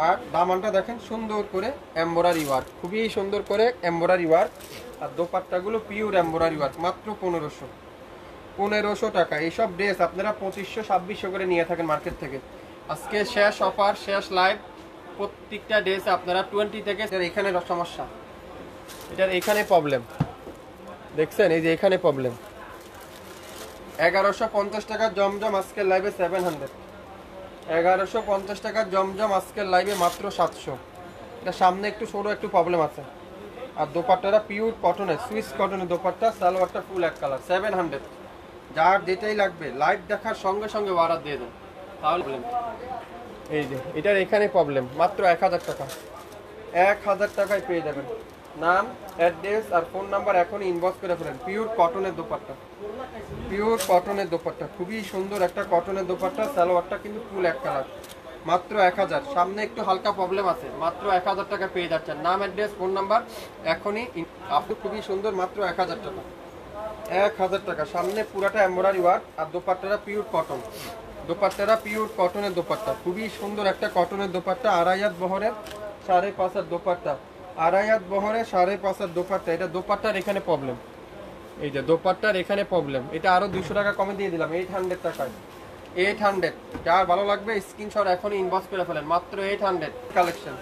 Speaker 1: আর দামানটা দেখেন সুন্দর করে এমব্রয়ডারি ওয়ার্ক, খুবই সুন্দর করে এমব্রয়ডারি ওয়ার্ক। আর দোপাট্টাগুলো পিওর এমব্রয়ডারি ওয়ার্ক, মাত্র 1500 টাকা। এইসব ড্রেস আপনারা 2500-2600 করে নিয়ে থাকেন মার্কেট থেকে। আজকে শেষ অফার, শেষ লাইভ। প্রত্যেকটা ড্রেস আপনারা 20 থেকে, এখানে সমস্যা, এটার এখানে প্রবলেম দেখছেন, এই যে এখানে প্রবলেম। 1150 টাকা জমজম আজকের লাইভে 700, 1150 টাকা জমজম আজকের লাইভে মাত্র 700। এটা সামনে একটু সরু একটু প্রবলেম আছে। আর দোপাট্টাটা পিওর কটনের, সুইস কটনের দোপাট্টা, সালোয়ারটা ফুল এক কালার, 700। যার যেটাই লাগবে লাইভ দেখার সঙ্গে সঙ্গে অর্ডার দিয়ে দেন, তাহলে এই যে এটার এখানে প্রবলেম। মাত্র 1000 টাকা, 1000 টাকায় পেয়ে যাবেন। নাম, অ্যাড্রেস আর ফোন নাম্বার এখনই ইনবক্স করে ফেলেন। পিওর কটনের দোপাট্টা, পিওর কটনের দোপাট্টা, খুবই সুন্দর একটা কটনের দোপাট্টা। সালোয়ারটা কিন্তু ফুল এক কালার, মাত্র 1000। সামনে একটু হালকা প্রবলেম আছে, মাত্র 1000 টাকা পেয়ে যাচ্ছেন। নাম, অ্যাড্রেস, ফোন নাম্বার এখনই আপনি, খুবই সুন্দর, মাত্র 1000 টাকা, 1000 টাকা। সামনে পুরাটা এমব্রয়ডারি ওয়ার্ক আর দোপাট্টাটা পিওর কটন, দোপাট্টাটা পিওর কটনের দোপাট্টা, খুবই সুন্দর একটা কটনের দোপাট্টা। 2.5 বহরের 5.5 দোপাট্টা, 2.5 বহরের 5.5 দোপাট্টা। এটা দোপাট্টার এখানে প্রবলেম, এই যে দোপাট্টার এখানে প্রবলেম। এটা আরো 200 টাকা কমে দিয়ে দিলাম, 800 টাকায়, 800। যার ভালো লাগবে স্ক্রিনশট এখনই ইনবক্স করে ফেলেন, মাত্র 800। কালেকশন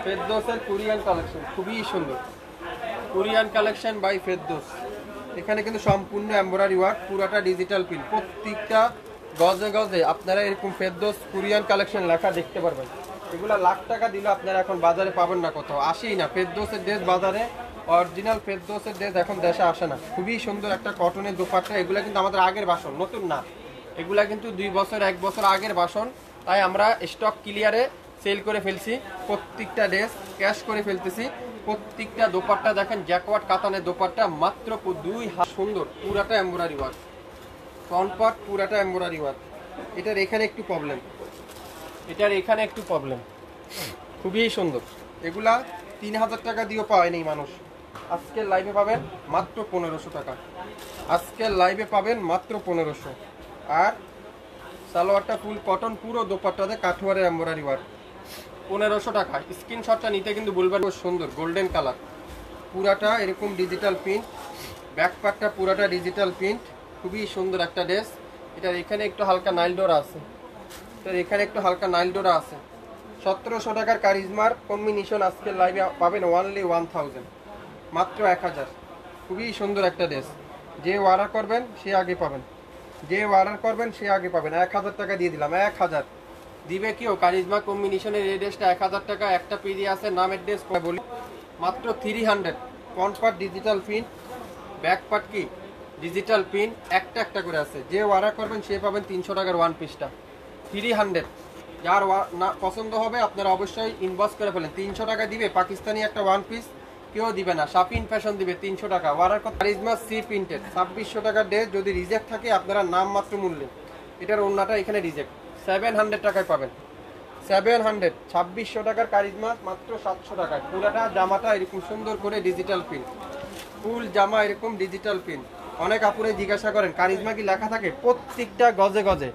Speaker 1: ফেরদৌসের কোরিয়ান কালেকশন, খুবই সুন্দর কোরিয়ান কালেকশন বাই ফেরদৌস। এখানে কিন্তু সম্পূর্ণ এমব্রয়ডারি ওয়ার্ক, পুরাটা ডিজিটাল প্রিন্ট, প্রত্যেকটা গজে গজে আপনারা এরকম ফেরদৌস কোরিয়ান কালেকশন লেখা দেখতে পারবেন। এগুলা লাখ টাকা দিলে আপনারা এখন বাজারে পাবেন না, কোথাও আসেই না। ফেরদৌসের ড্রেস বাজারে, অরিজিনাল ফেরদৌসের ড্রেস এখন দেশে আসে না। খুবই সুন্দর একটা কটনের দোপাট্টা। এগুলা কিন্তু আমাদের আগের বাসন, নতুন না। এগুলা কিন্তু 2 বছর 1 বছর আগের বাসন, তাই আমরা স্টক ক্লিয়ারে সেল করে ফেলছি। প্রত্যেকটা ড্রেস ক্যাশ করে ফেলতেছি। প্রত্যেকটা দোপাট্টা দেখেন জ্যাকওয়ার্ড কাতানের দোপাট্টা, মাত্র 2 হাত সুন্দর, পুরাটা এমব্রয়ডারি ওয়ার্ক, ফ্রন্ট পার্ট পুরাটা এমব্রয়ডারি ওয়ার্ক। এটার এখানে একটু প্রবলেম, এটার এখানে একটু প্রবলেম, খুবই সুন্দর। এগুলা 3000 টাকা দিয়েও পায়নি মানুষ। আজকের লাইভে পাবেন মাত্র 1500 টাকা, আজকের লাইভে পাবেন মাত্র 1500। আর সালোয়ারটা ফুল কটন, পুরো দোপাট্টাতে কাঠওয়ারের এমব্রয়ডারি ওয়ার্ক, 1500 টাকা। স্ক্রিনশটটা নিতে কিন্তু বলবেন। সুন্দর গোল্ডেন কালার, পুরাটা এরকম ডিজিটাল প্রিন্ট, ব্যাক পার্টটা পুরাটা ডিজিটাল প্রিন্ট, খুবই সুন্দর একটা ড্রেস। এটার এখানে একটু হালকা নাইল ডোরা আছে, এটার এখানে একটু হালকা নাইল ডোরা আছে। 1700 টাকার কারিজমার কম্বিনেশন আজকের লাইভে পাবেন অনলি 1000, মাত্র 1000। খুবই সুন্দর একটা ড্রেস, যে অর্ডার করবেন সে আগে পাবেন, যে অর্ডার করবেন সে আগে পাবেন। 1000 টাকা দিয়ে দিলাম, 1000 দিবে কেউ? কারিজমা কম্বিনেশনের এই ড্রেসটা 1000 টাকা। একটা পিডি আছে, নাম অ্যাড্রেস বলি, মাত্র 300। Front part digital print, back part কি ডিজিটাল পিন একটা একটা করে আছে, যে অর্ডার করবেন সে পাবেন 300 টাকার ওয়ান পিসটা 300। যার না পছন্দ হবে আপনারা অবশ্যই ইনবক্স করে ফেলেন। 300 টাকা দিবে পাকিস্তানি একটা ওয়ান পিস কেউ দিবে না, শাপিন ফ্যাশন দিবে 300 টাকা। অর্ডার করতে কারিজমা সি প্রিন্টেড 2600 টাকার ড্রেস, যদি রিজেক্ট থাকে আপনারা নাম মাত্র মূল্যে, এটার ওন্নাটা এখানে রিজেক্ট 700 টাকায় পাবেন। 700 2600 টাকার কারিজমা মাত্র 700 টাকায়। পুরাটা জামাটা এরকম সুন্দর করে ডিজিটাল পিন, ফুল জামা এরকম ডিজিটাল পিন। অনেক আপুরে জিজ্ঞাসা করেন কারিজমা কি লেখা থাকে? প্রত্যেকটা গজে গজে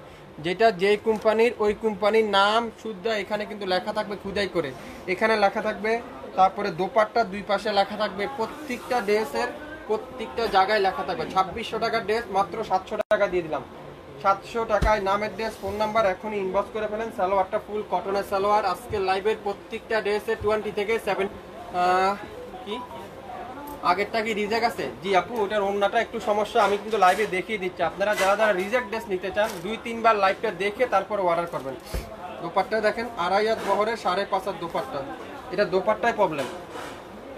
Speaker 1: যেটা যে কোম্পানির ওই কোম্পানির নাম শুদ্ধ এখানে কিন্তু লেখা থাকবে, খুদাই করে এখানে লেখা থাকবে। তারপরে দোপাট্টার দুই পাশে লেখা থাকবে, প্রত্যেকটা ড্রেসের প্রত্যেকটা জায়গায় লেখা থাকবে। 2600 টাকার ড্রেস মাত্র 700 টাকা দিয়ে দিলাম। 700 টাকায় নামের ড্রেস, ফোন নাম্বার এখনই ইনবক্স করে ফেলেন। সালোয়ারটা ফুল কটনের সালোয়ার। আজকের লাইভের প্রত্যেকটা ড্রেসে 20 থেকে 7 কি আগেরটা কি রিজেক্ট আছে? জি আপু ওটার ওন্নাটা একটু সমস্যা, আমি কিন্তু লাইভে দেখিয়ে দিচ্ছি। আপনারা যারা যারা রিজেক্ট ড্রেস নিতে চান 2-3 বার লাইভটা দেখে তারপর অর্ডার করবেন। দোপাট্টা দেখেন 2.5 বহরের 5.5 দোপাট্টা, এটা দোপাট্টায় প্রবলেম,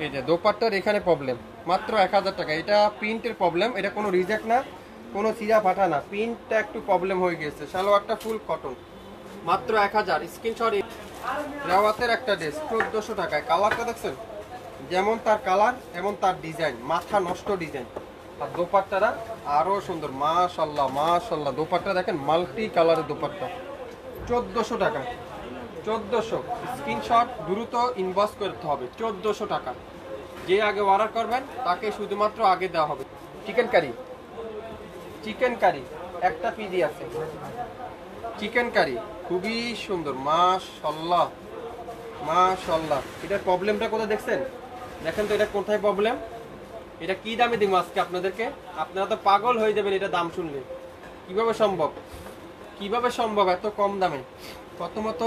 Speaker 1: এই যে দোপাট্টার এখানে প্রবলেম, মাত্র 1000 টাকা। এটা প্রিন্টের প্রবলেম, এটা কোনো রিজেক্ট না, কোনো চিরা ফাটা না, প্রিন্টটা একটু প্রবলেম হয়ে গেছে। সালোয়ারটা ফুল কটন মাত্র 1000। স্ক্রিনশট। রেওয়াতের একটা ড্রেস 1400 টাকায়। কালারটা দেখছেন যেমন তার কালার এমন তার ডিজাইন, মাথা নষ্ট ডিজাইন। আর দোপাট্টাটা আরো সুন্দর, মাশাল্লাহ মাশাল্লাহ। দোপাট্টা দেখেন মাল্টি কালারের দোপাট্টা 1400 টাকা। 1400 স্ক্রিনশট দ্রুত ইনবক্স করতে হবে। 1400 টাকা, যে আগে অর্ডার করবেন তাকে শুধুমাত্র আগে দেওয়া হবে। চিকেন কারি, চিকেন কারি একটা পিডি আছে, চিকেন কারি খুবই সুন্দর, মাশাল্লাহ মাশাল্লাহ। এটার প্রবলেমটা কোথায় দেখছেন? দেখেন তো এটা কোথায় প্রবলেম। এটা কি দামে দিব আজকে আপনাদেরকে? আপনারা তো পাগল হয়ে যাবেন এটা দাম শুনলে। কিভাবে সম্ভব, কিভাবে সম্ভব এত কম দামে? প্রথমত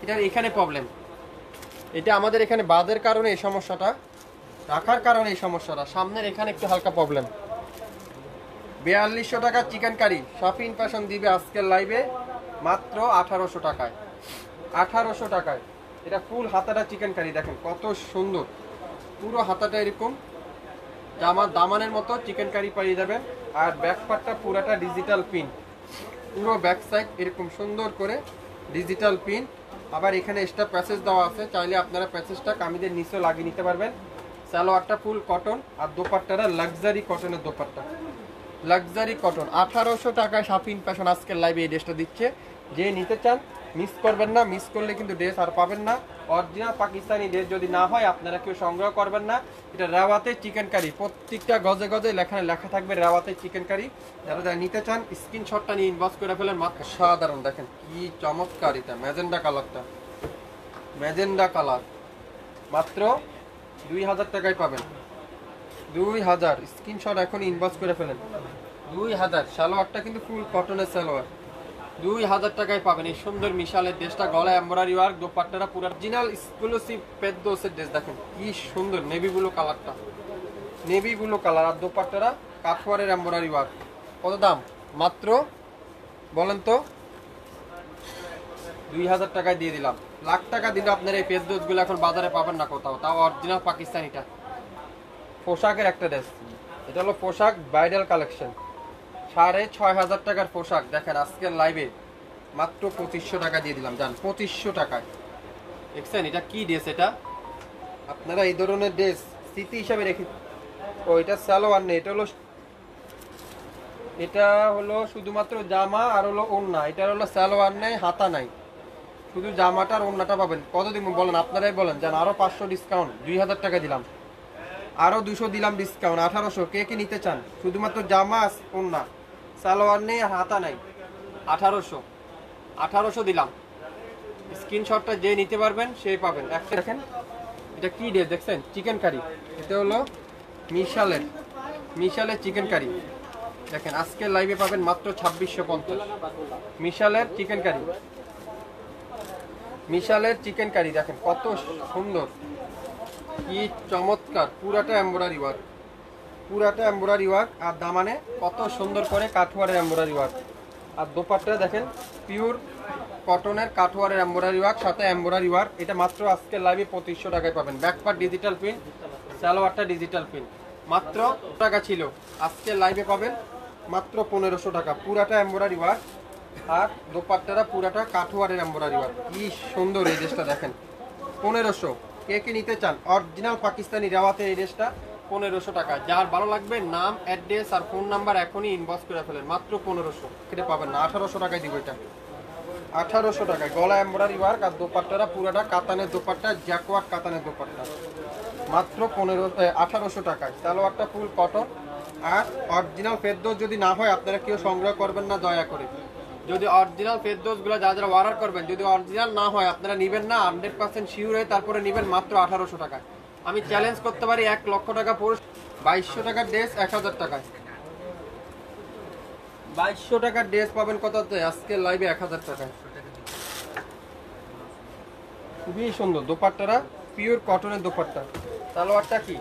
Speaker 1: এটার এখানে প্রবলেম, এটা আমাদের এখানে বাদের কারণে এই সমস্যাটা, রাখার কারণে এই সমস্যাটা। সামনের এখানে একটু হালকা প্রবলেম। 4200 টাকা চিকেন কারি শপিং ফ্যাশন দিবে আজকের লাইভে মাত্র 1800 টাকায়। 1800 টাকায় এটা ফুল হাতাটা চিকেন কারি, দেখেন কত সুন্দর, পুরো হাতাটা এরকম জামা দামানের মতো চিকেন কারি পাইয়ে যাবেন। আর ব্যাক পার্টটা পুরাটা ডিজিটাল পিন, পুরো ব্যাক সাইড এরকম সুন্দর করে ডিজিটাল পিন। আবার এখানে এক্সট্রা প্যাসেজ দেওয়া আছে, চাইলে আপনারা প্যাসেজটা কামিজের নিচেও লাগিয়ে নিতে পারবেন। সালোয়ারটা ফুল কটন আর দোপাট্টাটা লাক্সারি কটনের দোপাট্টা, লাক্সারি কটন। 1800 টাকায় শপিং ফ্যাশন আজকের লাইভে এই ড্রেসটা দিচ্ছে। যে নিতে চান মিস করবেন না, মিস করলে কিন্তু ড্রেস আর পাবেন না। অরিজিনাল পাকিস্তানি ড্রেস যদি না হয় আপনারা কেউ সংগ্রহ করবেন না। এটা রেওয়াতে চিকেন কারি, প্রত্যেকটা গজে গজে লেখা থাকবে রেওয়াতে চিকেন কারি। যারা যারা নিতে চান স্ক্রিনশটটা নিয়ে ইনবক্স করে ফেলেন। মাত্র সাধারণ, দেখেন কি চমৎকার, এটা ম্যাজেন্ডা কালারটা, ম্যাজেন্ডা কালার মাত্র 2000 টাকায় পাবেন। 2000 স্ক্রিনশট এখন ইনবক্স করে ফেলেন। 2000 সালোয়ারটা কিন্তু ফুল কটনের সালোয়ার, 2000 টাকায় পাবেন এই সুন্দর মিশালের ড্রেসটা। গলায় এমব্রয়ডারি ওয়ার্ক, দোপাট্টাটা পুরো অরিজিনাল এক্সক্লুসিভ পেদোসের ড্রেস। দেখেন কি সুন্দর নেভি ব্লু কালারটা, নেভি ব্লু কালার। আর দোপাট্টাটা কাঠওয়ারের এমব্রয়ডারি ওয়ার্ক। কত দাম? মাত্র বলেন তো 2000 টাকায় দিয়ে দিলাম। লাখ টাকা দিলে আপনার এই পেদোসগুলো এখন বাজারে পাবেন না কোথাও, তাও অরিজিনাল পাকিস্তানিটা। পোশাকের একটা ড্রেস, এটা হলো পোশাক ব্রাইডাল কালেকশন, 6500 টাকার পোশাক। দেখেন আজকের লাইভে মাত্র 2500 টাকা দিয়ে দিলাম, জান 2500 টাকায়। দেখছেন এটা কি ড্রেস? এটা আপনারা এই ধরনের ড্রেস স্মৃতি হিসাবে রেখে, ও এটা সালোয়ার নেই, এটা হলো শুধুমাত্র জামা আর হলো ওড়না। এটা হলো সালোয়ার নেই, হাতা নাই, শুধু জামাটা আর ওড়নাটা পাবেন। কত দিব বলেন? আপনারাই বলেন। জান আরো 500 ডিসকাউন্ট, 2000 টাকা দিলাম, আরো 200 দিলাম ডিসকাউন্ট, 1800। কে কি নিতে চান? শুধুমাত্র জামা ওড়না, সালোয়ার নেই আর হাতা নাই, 1800 দিলাম। স্ক্রিনশটটা যে নিতে পারবেন সেই পাবেন। একটা দেখেন এটা কি ড্রেস দেখছেন? Chicken curry. এটা হলো মিশালের চিকেন কারি। দেখেন আজকের লাইভে পাবেন মাত্র 2650। মিশালের চিকেন কারি, মিশালের চিকেন কারি দেখেন কত সুন্দর, কি চমৎকার, পুরাটা এমব্রয়ডারি ওয়ার্ক, পুরাটা এমব্রয়ডারি ওয়ার্ক। আর দামানে কত সুন্দর করে কাঠওয়ারের এমব্রয়ডারি ওয়ার্ক। আর দোপাট্টা দেখেন পিওর কটনের কাঠওয়ারের এমব্রয়ডারি ওয়ার্ক, সাথে এমব্রয়ডারি ওয়ার্ক। এটা মাত্র আজকের লাইভে 2500 টাকায় পাবেন। ব্যাক পার্ট ডিজিটাল প্রিন্ট, সালোয়ারটা ডিজিটাল প্রিন্ট। মাত্র টাকা ছিল, আজকে লাইভে পাবেন মাত্র 1500 টাকা। পুরাটা এমব্রয়ডারি ওয়ার্ক আর দোপাট্টাটা পুরাটা কাঠওয়ারের এমব্রয়ডারি ওয়ার্ক। কি সুন্দর এই ড্রেসটা দেখেন, 1500। কে কে নিতে চান অরিজিনাল পাকিস্তানি রেওয়াতের এই ড্রেসটা 1500 টাকা। যার ভালো লাগবে নাম, অ্যাড্রেস আর ফোন নাম্বার এখনই ইনবক্স করে ফেলেন, মাত্র 1500। কেটে পাবেন না, 1800 টাকায় দিব এটা, 1800 টাকায়। গলা এমব্রয়ডারি ওয়ার্ক আর দোপাট্টাটা পুরাটা কাতানের দোপাট্টা, জ্যাকওয়ার্ক কাতানের দোপাট্টা, মাত্র 1800 টাকায়। সালোয়ারটা ফুল কটন আর অরিজিনাল ফেরদৌস যদি না হয় আপনারা কেউ সংগ্রহ করবেন না দয়া করে। যদি অরিজিনাল ফেরদৌসগুলো যারা যারা অর্ডার করবেন যদি অরিজিনাল না হয় আপনারা নেবেন না, 100% শিওর হয়ে তারপরে নেবেন মাত্র 1800 টাকায়। আমি চ্যালেঞ্জ করতে পারি 1 লক্ষ টাকা পুরো 2200 টাকার ড্রেস 1000 টাকায়। 2200 টাকার ড্রেস পাবেন কততে? আজকে লাইভে 1000 টাকায়। খুবই সুন্দর দোপাট্টারা, পিওর কটনের দোপাট্টা। সালোয়ারটা কি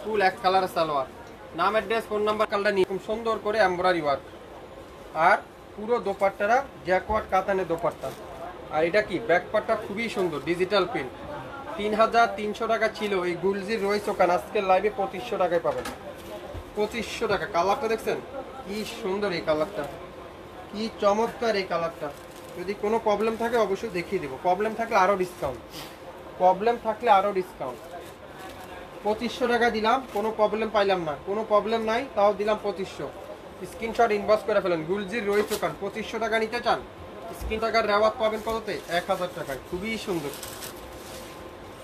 Speaker 1: ফুল এক কালারের সালোয়ার, নাম, অ্যাড্রেস, ফোন নাম্বার কালটা নিয়ে খুব সুন্দর করে এমব্রয়ডারি ওয়ার্ক আর পুরো দোপাট্টারা জ্যাকওয়ার্ক কাতানের দোপাট্টা। আর এটা কি ব্যাকপার্টটা খুবই সুন্দর ডিজিটাল প্রিন্ট। 3300 টাকা ছিল এই গুলজির রই চোকান, আজকে লাইভে 2500 টাকায় পাবেন, 2500 টাকা। কালারটা দেখছেন কি সুন্দর, এই কালারটা কি চমৎকার এই কালারটা। যদি কোনো প্রবলেম থাকে অবশ্যই দেখিয়ে দেবো, প্রবলেম থাকলে আরও ডিসকাউন্ট, প্রবলেম থাকলে আরও ডিসকাউন্ট। 2500 টাকা দিলাম, কোনো প্রবলেম পাইলাম না, কোনো প্রবলেম নাই তাও দিলাম 2500। স্ক্রিনশট ইনবক্স করে ফেলেন, গুলজির রই চোকান 2500 টাকা নিতে চান স্ক্রিন টাকার রেওয়াত পাবেন কততে? 1000 টাকায়। খুবই সুন্দর।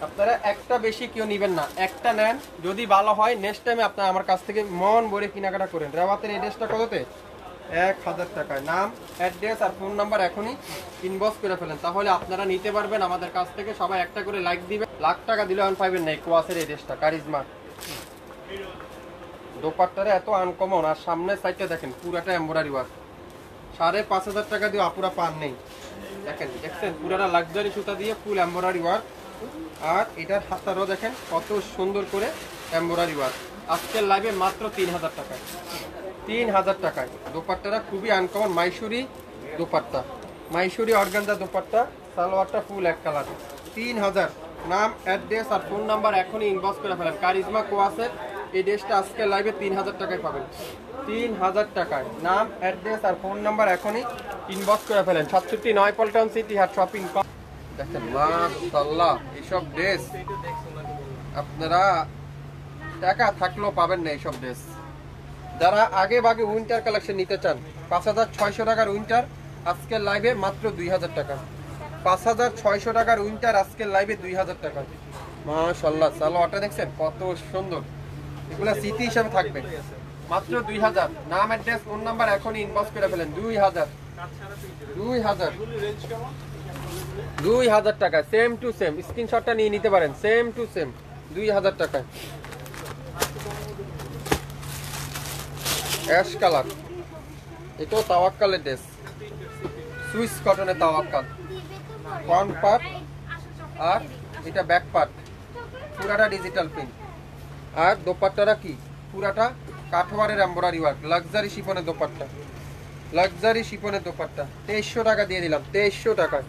Speaker 1: আপনারা একটা বেশি কেউ নেবেন না, একটা নেন, যদি ভালো হয় নেক্সট টাইমে আপনারা আমার কাছ থেকে মন ভরে কেনাকাটা করেন। রেওয়াতের এই ড্রেসটা কততে? 1000 টাকায়। নাম, অ্যাড্রেস আর ফোন নাম্বার এখনই ইনবক্স করে ফেলেন, তাহলে আপনারা নিতে পারবেন আমাদের কাছ থেকে। সবাই একটা করে লাইক দিবেন, লাখ টাকা দিলে এখন পাইবেন না। কোয়াসের এই ড্রেসটা কারিজমা দোপাট্টারে এত আনকমন, আর সামনের সাইডটা দেখেন পুরাটা এমব্রয়ডারি ওয়ার্ক। 5500 টাকা দিয়ে আপুরা পান নেই, দেখেন দেখছেন পুরাটা লাক্সারি সুতা দিয়ে ফুল এমব্রয়ডারি ওয়ার্ক। আর এটার হাতারও দেখেন কত সুন্দর করে এমব্রয়ডারি ওয়ার্ক। আজকের লাইভে মাত্র 3000 টাকায়, 3000 টাকায়। দোপাট্টাটা খুবই আনকমন মাইসুরি দোপাট্টা, মাইসুরি অর্গানজা দোপাট্টা। সালোয়ারটা ফুল এক কালার, 3000। নাম, অ্যাড্রেস আর ফোন নাম্বার এখনই ইনবক্স করে ফেলেন। কারিজমা কোয়াসের এই ড্রেসটা আজকে লাইভে 3000 টাকায় পাবেন, 3000 টাকায়। নাম, অ্যাড্রেস আর ফোন নাম্বার এখনই ইনবক্স করে ফেলেন। 67 পল্টন সিটি হাট শপিং। দেখেন মাশাআল্লাহ এইসব ড্রেস আপনারা টাকা থাকলেও পাবেন না এইসব ড্রেস। যারা আগে ভাগে উইন্টার কালেকশন নিতে চান 5600 টাকার উইন্টার আজকের লাইভে মাত্র 2000 টাকা। 5600 টাকার উইন্টার আজকের লাইভে 2000 টাকা। মাশাআল্লাহ সালোয়ারটা দেখছেন কত সুন্দর, এগুলা স্মৃতি হিসাবে থাকবে। মাত্র 2000। নাম, অ্যাড্রেস, ফোন নাম্বার এখনই ইনবক্স করে ফেলেন। 2000 টাকা, সেম টু সেম। স্ক্রিনশটটা নিয়ে নিতে পারেন, সেম টু সেম 2000 টাকায়। অ্যাশ কালার, এটাও তাওয়াক্কালের ড্রেস, সুইস কটনের তাওয়াক্কাল। ফ্রন্ট পার্ট আর এটা ব্যাক পার্ট পুরাটা ডিজিটাল প্রিন্ট। আর দোপাট্টাটা কি পুরাটা কাঠওয়ারের এমব্রয়ডারি ওয়ার্ক, লাক্সারি শিফনের দোপাট্টা, লাক্সারি শিফনের দোপাট্টা। 2300 টাকা দিয়ে দিলাম, 2300 টাকায়।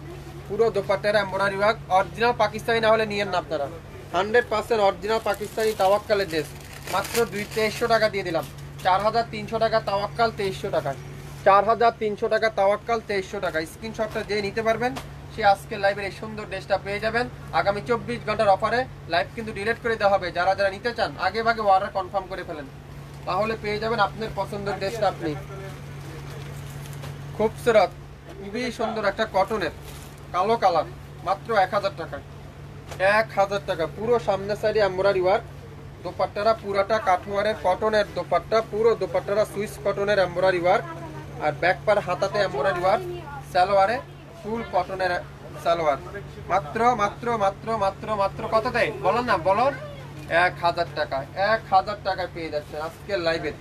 Speaker 1: পুরো দোপাট্টার এমব্রয়ডারি ওয়ার্ক। অরিজিনাল পাকিস্তানি না হলে নিয়েন না আপনারা, 100% অরিজিনাল পাকিস্তানি তাওয়াক্কালের ড্রেস। মাত্র 2300 টাকা দিয়ে দিলাম। 4300 টাকা তাওয়াক্কাল, 2300 টাকায়। 4300 টাকা তাওয়াক্কাল, 2300 টাকা। স্ক্রিনশটটা যে নিতে পারবেন সে আজকে লাইভের এই সুন্দর ড্রেসটা পেয়ে যাবেন। আগামী 24 ঘন্টার অফারে লাইভ কিন্তু ডিলিট করে দেওয়া হবে। যারা যারা নিতে চান আগে ভাগে অর্ডার কনফার্ম করে ফেলেন, তাহলে পেয়ে যাবেন আপনার পছন্দের ড্রেসটা আপনি। খুবসুরত খুবই সুন্দর একটা কটনের কালো কালার, মাত্র 1000 টাকায়। 1000 টাকা। পুরো সামনের সাইডে এমব্রয়ডারি ওয়ার্ক। দোপাট্টারা পুরাটা কাঠওয়ারের কটনের দোপাট্টা, পুরো দোপাট্টারা সুইস কটনের এমব্রয়ডারি ওয়ার্ক। আর ব্যাক পার হাতাতে এমব্রয়ডারি ওয়ার্ক। সালোয়ারে ফুল কটনের সালোয়ার। মাত্র মাত্র মাত্র মাত্র মাত্র কত দেয় বলেন না, বলুন। 1000 টাকায়, 1000 টাকায় পেয়ে যাচ্ছেন আজকের লাইভে।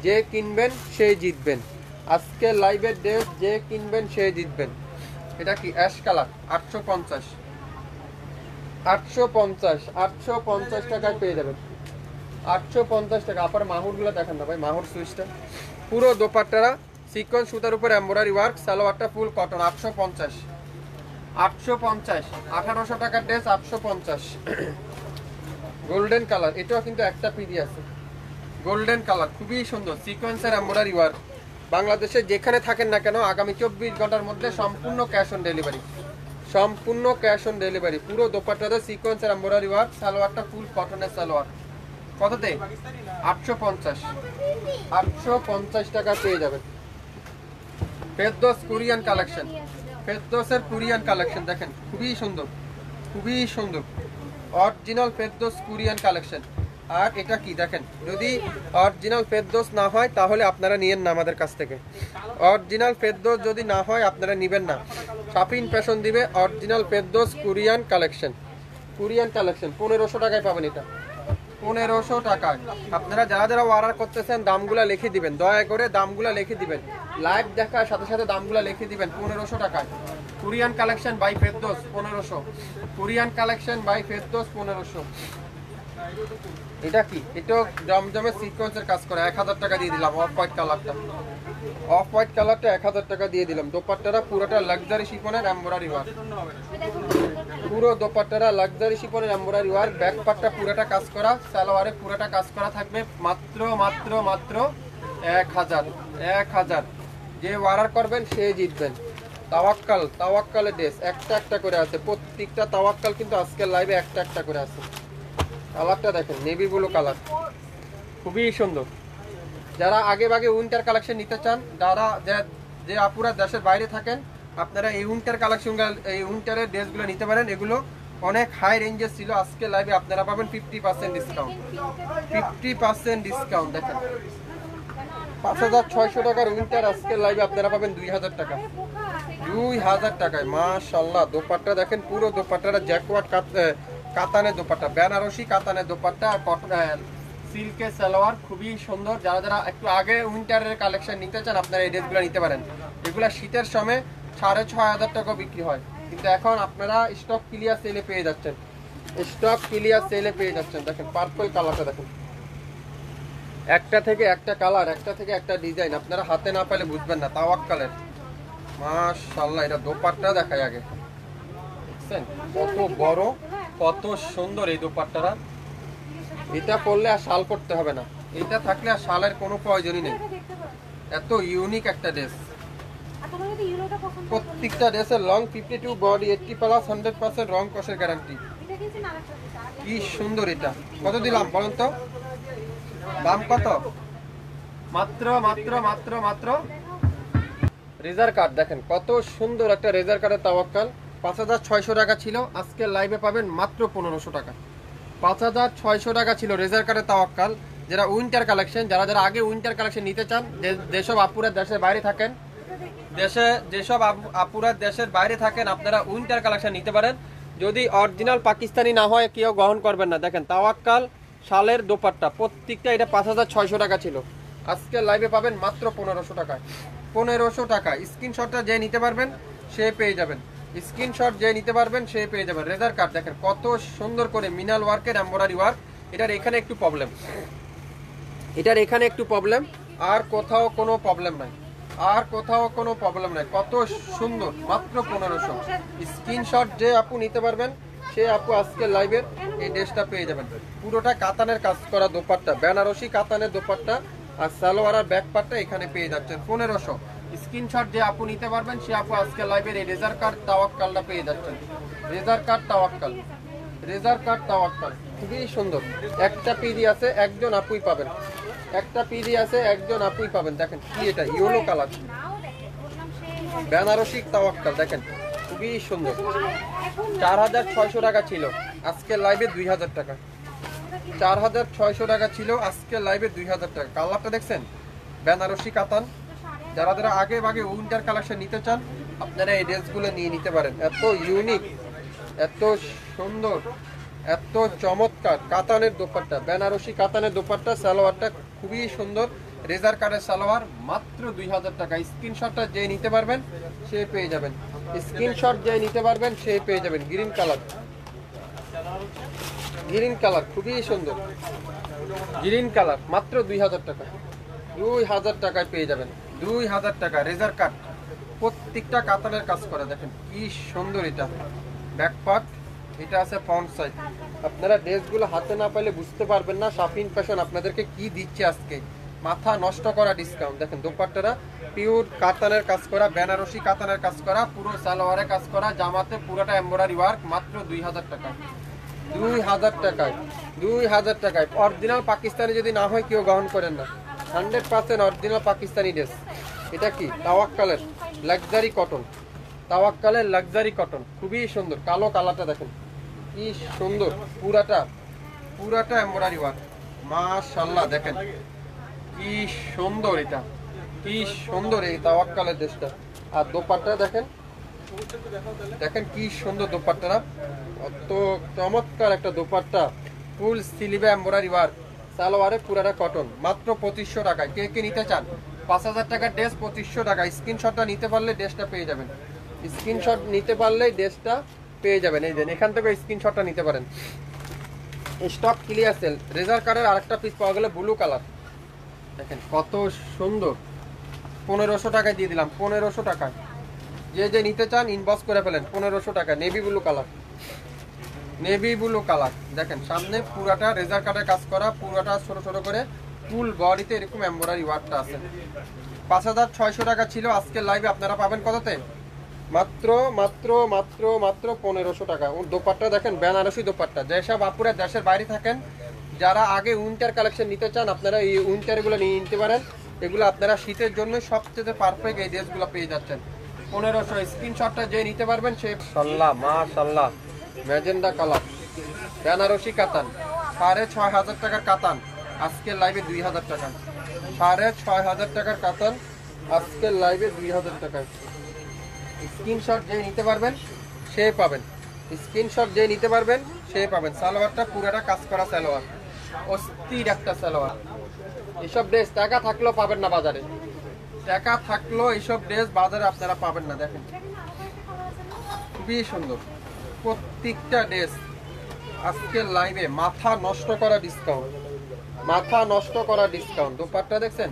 Speaker 1: যে কিনবেন সেই জিতবেন। আজকের লাইভের ড্রেস যে কিনবেন সেই জিতবেন। এটা কি অ্যাশ কালার, 850, 850 টাকায় পেয়ে যাবেন। 850 টাকা। আপনার মাহুরগুলো দেখেন না ভাই, মাহুর সুইচটা পুরো দোপাট্টারা সিকোয়েন্স সুতার উপর এমব্রয়ডারি ওয়ার্ক। সালোয়ারটা ফুল কটন, 850, 850। 1800 টাকার ড্রেস 850। গোল্ডেন কালার, এটাও কিন্তু একটা পিডি আছে। গোল্ডেন কালার, খুবই সুন্দর সিকোয়েন্সের এমব্রয়ডারি ওয়ার্ক। বাংলাদেশে যেখানে থাকেন না কেন আগামী 24 ঘন্টার মধ্যে সম্পূর্ণ ক্যাশ অন ডেলিভারি, সম্পূর্ণ ক্যাশ অন ডেলিভারি। পুরো দোপাট্টাতে সিকোয়েন্সের এমব্রয়ডারি ওয়ার্ক, সালোয়ারটা ফুল কটনের সালোয়ার। কততে? 850, 850 টাকা পেয়ে যাবেন। ফেরদৌস কোরিয়ান কালেকশন, ফেরদৌসের কোরিয়ান কালেকশন দেখেন, খুবই সুন্দর, খুবই সুন্দর অরিজিনাল ফেরদৌস কোরিয়ান কালেকশন। আর এটা কি দেখেন, যদি অরিজিনাল ফেরদৌস না হয় তাহলে আপনারা নিয়েন না আমাদের কাছ থেকে। অরিজিনাল ফেরদৌস যদি না হয় আপনারা নেবেন না। শাপিন ফ্যাশন দিবে original Ferdous Korean collection, Korean collection 1500 টাকায় পাবেন। এটা 1500 টাকায়। আপনারা যারা যারা অর্ডার করতেছেন দামগুলা লিখে দিবেন, দয়া করে দামগুলা লিখে দিবেন, লাইভ দেখার সাথে সাথে দামগুলা লিখে দিবেন। 1500 টাকায় Korean collection by Ferdous 1500, Korean collection by Ferdous 1500। এটা কি? এটা জমজমের সিকোয়েন্সের কাজ করে 1000 টাকা দিয়ে দিলাম। অফ হোয়াইট কালারটা, অফ হোয়াইট কালারটা 1000 টাকা দিয়ে দিলাম। দোপাট্টাটা পুরোটা লাক্সারি শিফনের এমব্রয়ডারি ওয়ার্ক, পুরো দোপাট্টাটা লাক্সারি শিফনের এমব্রয়ডারি ওয়ার্ক। ব্যাক পার্টটা পুরোটা কাজ করা, সালোয়ারে পুরোটা কাজ করা থাকবে। মাত্র মাত্র মাত্র 1000, 1000। যে অর্ডার করবেন সে জিতবেন। তাওয়াক্কাল, তাওয়াক্কালের ড্রেস একটা একটা করে আছে, প্রত্যেকটা তাওয়াক্কাল কিন্তু আজকের লাইভে একটা একটা করে আছে। কালারটা দেখেন, নেভি ব্লু কালার, খুবই সুন্দর। যারা আগে ভাগে উইন্টার কালেকশন নিতে চান, যারা যে আপুরা দেশের বাইরে থাকেন, আপনারা এই উইন্টার কালেকশন, এই উইন্টারের ড্রেসগুলো নিতে পারেন। এগুলো অনেক হাই রেঞ্জের ছিল, আজকে লাইভে আপনারা পাবেন 50% ডিসকাউন্ট, 50% ডিসকাউন্ট। দেখেন 5600 টাকার উইন্টার আজকে লাইভে আপনারা পাবেন 2000 টাকা, 2000 টাকায়। মাশাআল্লাহ দোপাট্টা দেখেন, পুরো দোপাট্টাটা জ্যাকওয়ার্ড কাতানের দোপাট্টা, বেনারসি কাতানের দোপাট্টা আর কটন সিল্কের সালোয়ার, খুবই সুন্দর। যারা যারা একটু আগে উইন্টারের কালেকশন নিতে চান আপনারা এই ড্রেসগুলো নিতে পারেন। এগুলো শীতের সময় 6500 টাকা বিক্রি হয়, কিন্তু এখন আপনারা স্টক ক্লিয়ার সেলে পেয়ে যাচ্ছেন, স্টক ক্লিয়ার সেলে পেয়ে যাচ্ছেন। দেখেন পার্পল কালারটা দেখেন, একটা থেকে একটা কালার, একটা থেকে একটা ডিজাইন, আপনারা হাতে না পেলে বুঝবেন না। তাওয়াক্কালের মাশাআল্লাহ, এটা দোপাট্টা দেখাই আগে, দেখছেন কত বড়, কত সুন্দর এই দোপাট্টাটা। এটা পরলে আর শাল করতে হবে না, এটা থাকলে আর শালের কোনো প্রয়োজনই নেই। এত ইউনিক একটা ড্রেস। প্রত্যেকটা ড্রেসের লং 52, বডি 80+, 100% রং কষের গ্যারান্টি। কি সুন্দর এটা। কত দিলাম বলেন তো? দাম কত? মাত্র মাত্র মাত্র মাত্র। রেজার কাট দেখেন, কত সুন্দর একটা রেজার কাটের তাওয়াক্কাল। 5600 টাকা ছিল, আজকে লাইভে পাবেন মাত্র 1500 টাকা। 5600 টাকা ছিল রেজার কাটের তাওয়াক্কাল। যারা উইন্টার কালেকশন, যারা যারা আগে উইন্টার কালেকশন নিতে চান, যেসব আপুরা দেশের বাইরে থাকেন, যেসব আপুরা দেশের বাইরে থাকেন, আপনারা উইন্টার কালেকশন নিতে পারেন। যদি অরিজিনাল পাকিস্তানি না হয় কেউ গ্রহণ করবেন না। দেখেন তাওয়াক্কাল শালের দোপাট্টা, প্রত্যেকটা এটা 5600 টাকা ছিল, আজকে লাইভে পাবেন মাত্র 1500 টাকায়। 1500 টাকা। স্ক্রিনশটটা যে নিতে পারবেন সে পেয়ে যাবেন, স্ক্রিনশট যে নিতে পারবেন সে পেয়ে যাবেন। রেজার কাট দেখেন কত সুন্দর করে মিনাল ওয়ার্কের এমব্রয়ডারি ওয়ার্ক। এটার এখানে একটু প্রবলেম, এটার এখানে একটু প্রবলেম, আর কোথাও কোনো প্রবলেম নাই, আর কোথাও কোনো প্রবলেম নাই। কত সুন্দর, মাত্র 1500। স্ক্রিনশট যে আপু নিতে পারবেন সে আপু আজকে লাইভের এই ড্রেসটা পেয়ে যাবেন। পুরোটা কাতানের কাজ করা দোপাট্টা, বেনারসি কাতানের দোপাট্টা, আর সালোয়ার আর ব্যাক পার্টটা এখানে পেয়ে যাচ্ছেন 1500। স্ক্রিনশট যে আপু নিতে পারবেন সে আপু আজকে লাইভের এই রেজার কাট তাওয়াক্কালটা পেয়ে যাচ্ছেন। রেজার কাট তাওয়াক্কাল, রেজার কাট তাওয়াক্কাল, খুবই সুন্দর। একটা পিডি আছে, একজন আপুই পাবেন, একটা পিডি আছে, একজন আপুই পাবেন। দেখেন কি এটা, ইয়েলো কালার বেনারসি তাওয়াক্কাল, দেখেন খুবই সুন্দর। 4600 টাকা ছিল, আজকে লাইভে 2000 টাকা। 4600 টাকা ছিল, আজকে লাইভে 2000 টাকা। কালারটা দেখছেন, বেনারসি কাতান। যারা যারা আগে ভাগে উইন্টার কালেকশন নিতে চান আপনারা এই ড্রেসগুলো নিয়ে নিতে পারেন। এত ইউনিক, এত সুন্দর, এত চমৎকার কাতানের দোপাট্টা, বেনারসি কাতানের দোপাট্টা, সালোয়ারটা খুবই সুন্দর। রেজার কাটের সালোয়ার, মাত্র 2000 টাকা। স্ক্রিনশটটা যে নিতে পারবেন সে পেয়ে যাবেন, স্ক্রিনশট যে নিতে পারবেন সে পেয়ে যাবেন। গ্রিন কালার, গ্রিন কালার খুবই সুন্দর, গ্রিন কালার, মাত্র 2000 টাকা। 2000 টাকায় পেয়ে যাবেন, 2000 টাকা। রেজার কাট, প্রত্যেকটা কাতানের কাজ করা, দেখেন কি সুন্দর এটা। ব্যাক পার্ট এটা আছে ফ্রন্ট সাইড। আপনারা ড্রেসগুলো হাতে না পাইলে বুঝতে পারবেন না শাফিন ফ্যাশন আপনাদেরকে কি দিচ্ছে আজকে। মাথা নষ্ট করা ডিসকাউন্ট। দেখেন দোপাট্টারা পিওর কাতানের কাজ করা, বেনারসি কাতানের কাজ করা, পুরো সালোয়ারে কাজ করা, জামাতে পুরোটা এমব্রয়ডারি ওয়ার্ক, মাত্র 2000 টাকায়। 2000 টাকায়, 2000 টাকায়। অরিজিনাল পাকিস্তানি যদি না হয় কেউ গ্রহণ করেন না, 100% অরিজিনাল পাকিস্তানি ড্রেস। এটা কি তাওয়াক্কালের লাক্সারি কটন, তাওয়াক্কালের লাক্সারি কটন, খুবই সুন্দর। কালো কালারটা দেখেন কি সুন্দর, পুরাটা পুরাটা এমব্রয়ডারি ওয়ার্ক, মাশাআল্লাহ। দেখেন কি সুন্দর, এটা কি সুন্দর এই তাওয়াক্কালের ড্রেসটা। আর দোপাট্টা দেখেন, দেখেন কি সুন্দর দোপাট্টাটা, অত চমৎকার একটা দোপাট্টা, ফুল স্লিভে এমব্রয়ডারি ওয়ার্ক, সালোয়ারে পুরাটা কটন, মাত্র 2500 টাকায়। কে কে নিতে চান? 5000 টাকার ড্রেস 2500 টাকা। স্ক্রিনশটটা নিতে পারলে ড্রেসটা পেয়ে যাবেন, স্ক্রিনশট নিতে পারলেই ড্রেসটা পেয়ে যাবেন। এই দেন এখান থেকে স্ক্রিনশটটা নিতে পারেন। Stock clear sell. রেজার কার্ডের আরেকটা পিস পাওয়া গেলে ব্লু কালার, দেখেন কত সুন্দর। 1500 টাকায় দিয়ে দিলাম, 1500 টাকায়। যে যে নিতে চান ইনবক্স করে ফেলেন, 1500 টাকা। Navy blue colour, navy blue colour. দেখেন সামনে পুরাটা রেজার কার্ডের কাজ করা, পুরাটা ছোট ছোট করে ফুল বডিতে এরকম এমব্রয়ডারি ওয়ার্কটা আছে। 5600 টাকা ছিল, আজকের লাইভে আপনারা পাবেন কততে? মাত্র মাত্র মাত্র মাত্র 1500 টাকা। দোপাট্টা দেখেন বেনারসি দোপাট্টা। যেসব আপুরা দেশের বাইরে থাকেন, যারা আগে উইন্টার কালেকশন নিতে চান, আপনারা এই উইন্টারগুলো নিয়ে নিতে পারেন। এগুলো আপনারা শীতের জন্য সবচেয়ে পারফেক্ট এই ড্রেসগুলো পেয়ে যাচ্ছেন। 1500 স্ক্রিনশটটা যে নিতে পারবেন সে মাশাআল্লাহ মাশাআল্লাহ। ম্যাজেন্ডা কালার, বেনারসি কাতান, 6500 টাকার কাতান, আজকের লাইভে 2000 টাকা। 6500 টাকার কাতান, আজকের লাইভে 2000 টাকায়। স্ক্রিনশট যে নিতে পারবেন সে পাবেন, স্ক্রিনশট যে নিতে পারবেন সে পাবেন। সালোয়ারটা পুরোটা কাজ করা সালোয়ার, অস্থির একটা সালোয়ার। এসব ড্রেস টাকা থাকলেও পাবেন না বাজারে, টাকা থাকলেও এইসব ড্রেস বাজারে আপনারা পাবেন না। দেখেন খুবই সুন্দর প্রত্যেকটা ড্রেস। আজকের লাইভে মাথা নষ্ট করা ডিসকাউন্ট, মাথা নষ্ট করা ডিসকাউন্ট। দোপাট্টা দেখছেন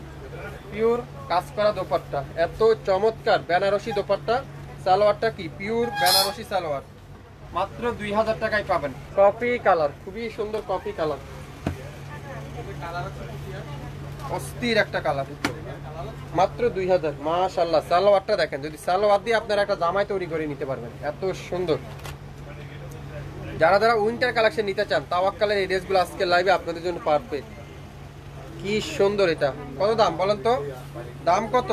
Speaker 1: পিওর কাজ করা দোপাট্টা, এত চমৎকার বেনারসি দোপাট্টা। সালোয়ারটা কি পিওর বেনারসি সালোয়ার, মাত্র 2000 টাকায় পাবেন। কফি কালার, খুবই সুন্দর কফি কালার, অস্থির একটা কালার, মাত্র 2000। মাশাআল্লাহ সালোয়ারটা দেখেন, যদি সালোয়ার দিয়ে আপনারা একটা জামাই তৈরি করে নিতে পারবেন, এত সুন্দর। যারা যারা উইন্টার কালেকশন নিতে চান, তাওয়াক্কালের এই ড্রেসগুলো আজকের লাইভে আপনাদের জন্য পারফেক্ট। কি সুন্দর এটা। কত দাম বলেন তো? দাম কত?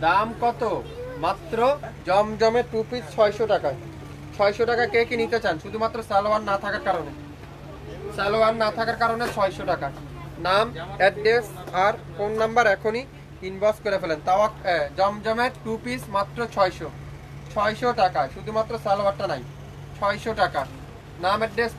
Speaker 1: দাম কত? মাত্র জমজমে 2 পিস 600 টাকায়। 600 টাকা কে কি নিতে চান? শুধুমাত্র সালোয়ার না থাকার কারণে, সালোয়ার না থাকার কারণে 600 টাকা। নাম, অ্যাড্রেস আর ফোন নাম্বার এখনই ইনবক্স করে ফেলেন। জমজমের 2 পিস মাত্র 600 টাকা, শুধুমাত্র সালোয়ারটা নাই, 600 টাকা। নাম, অ্যাড্রেস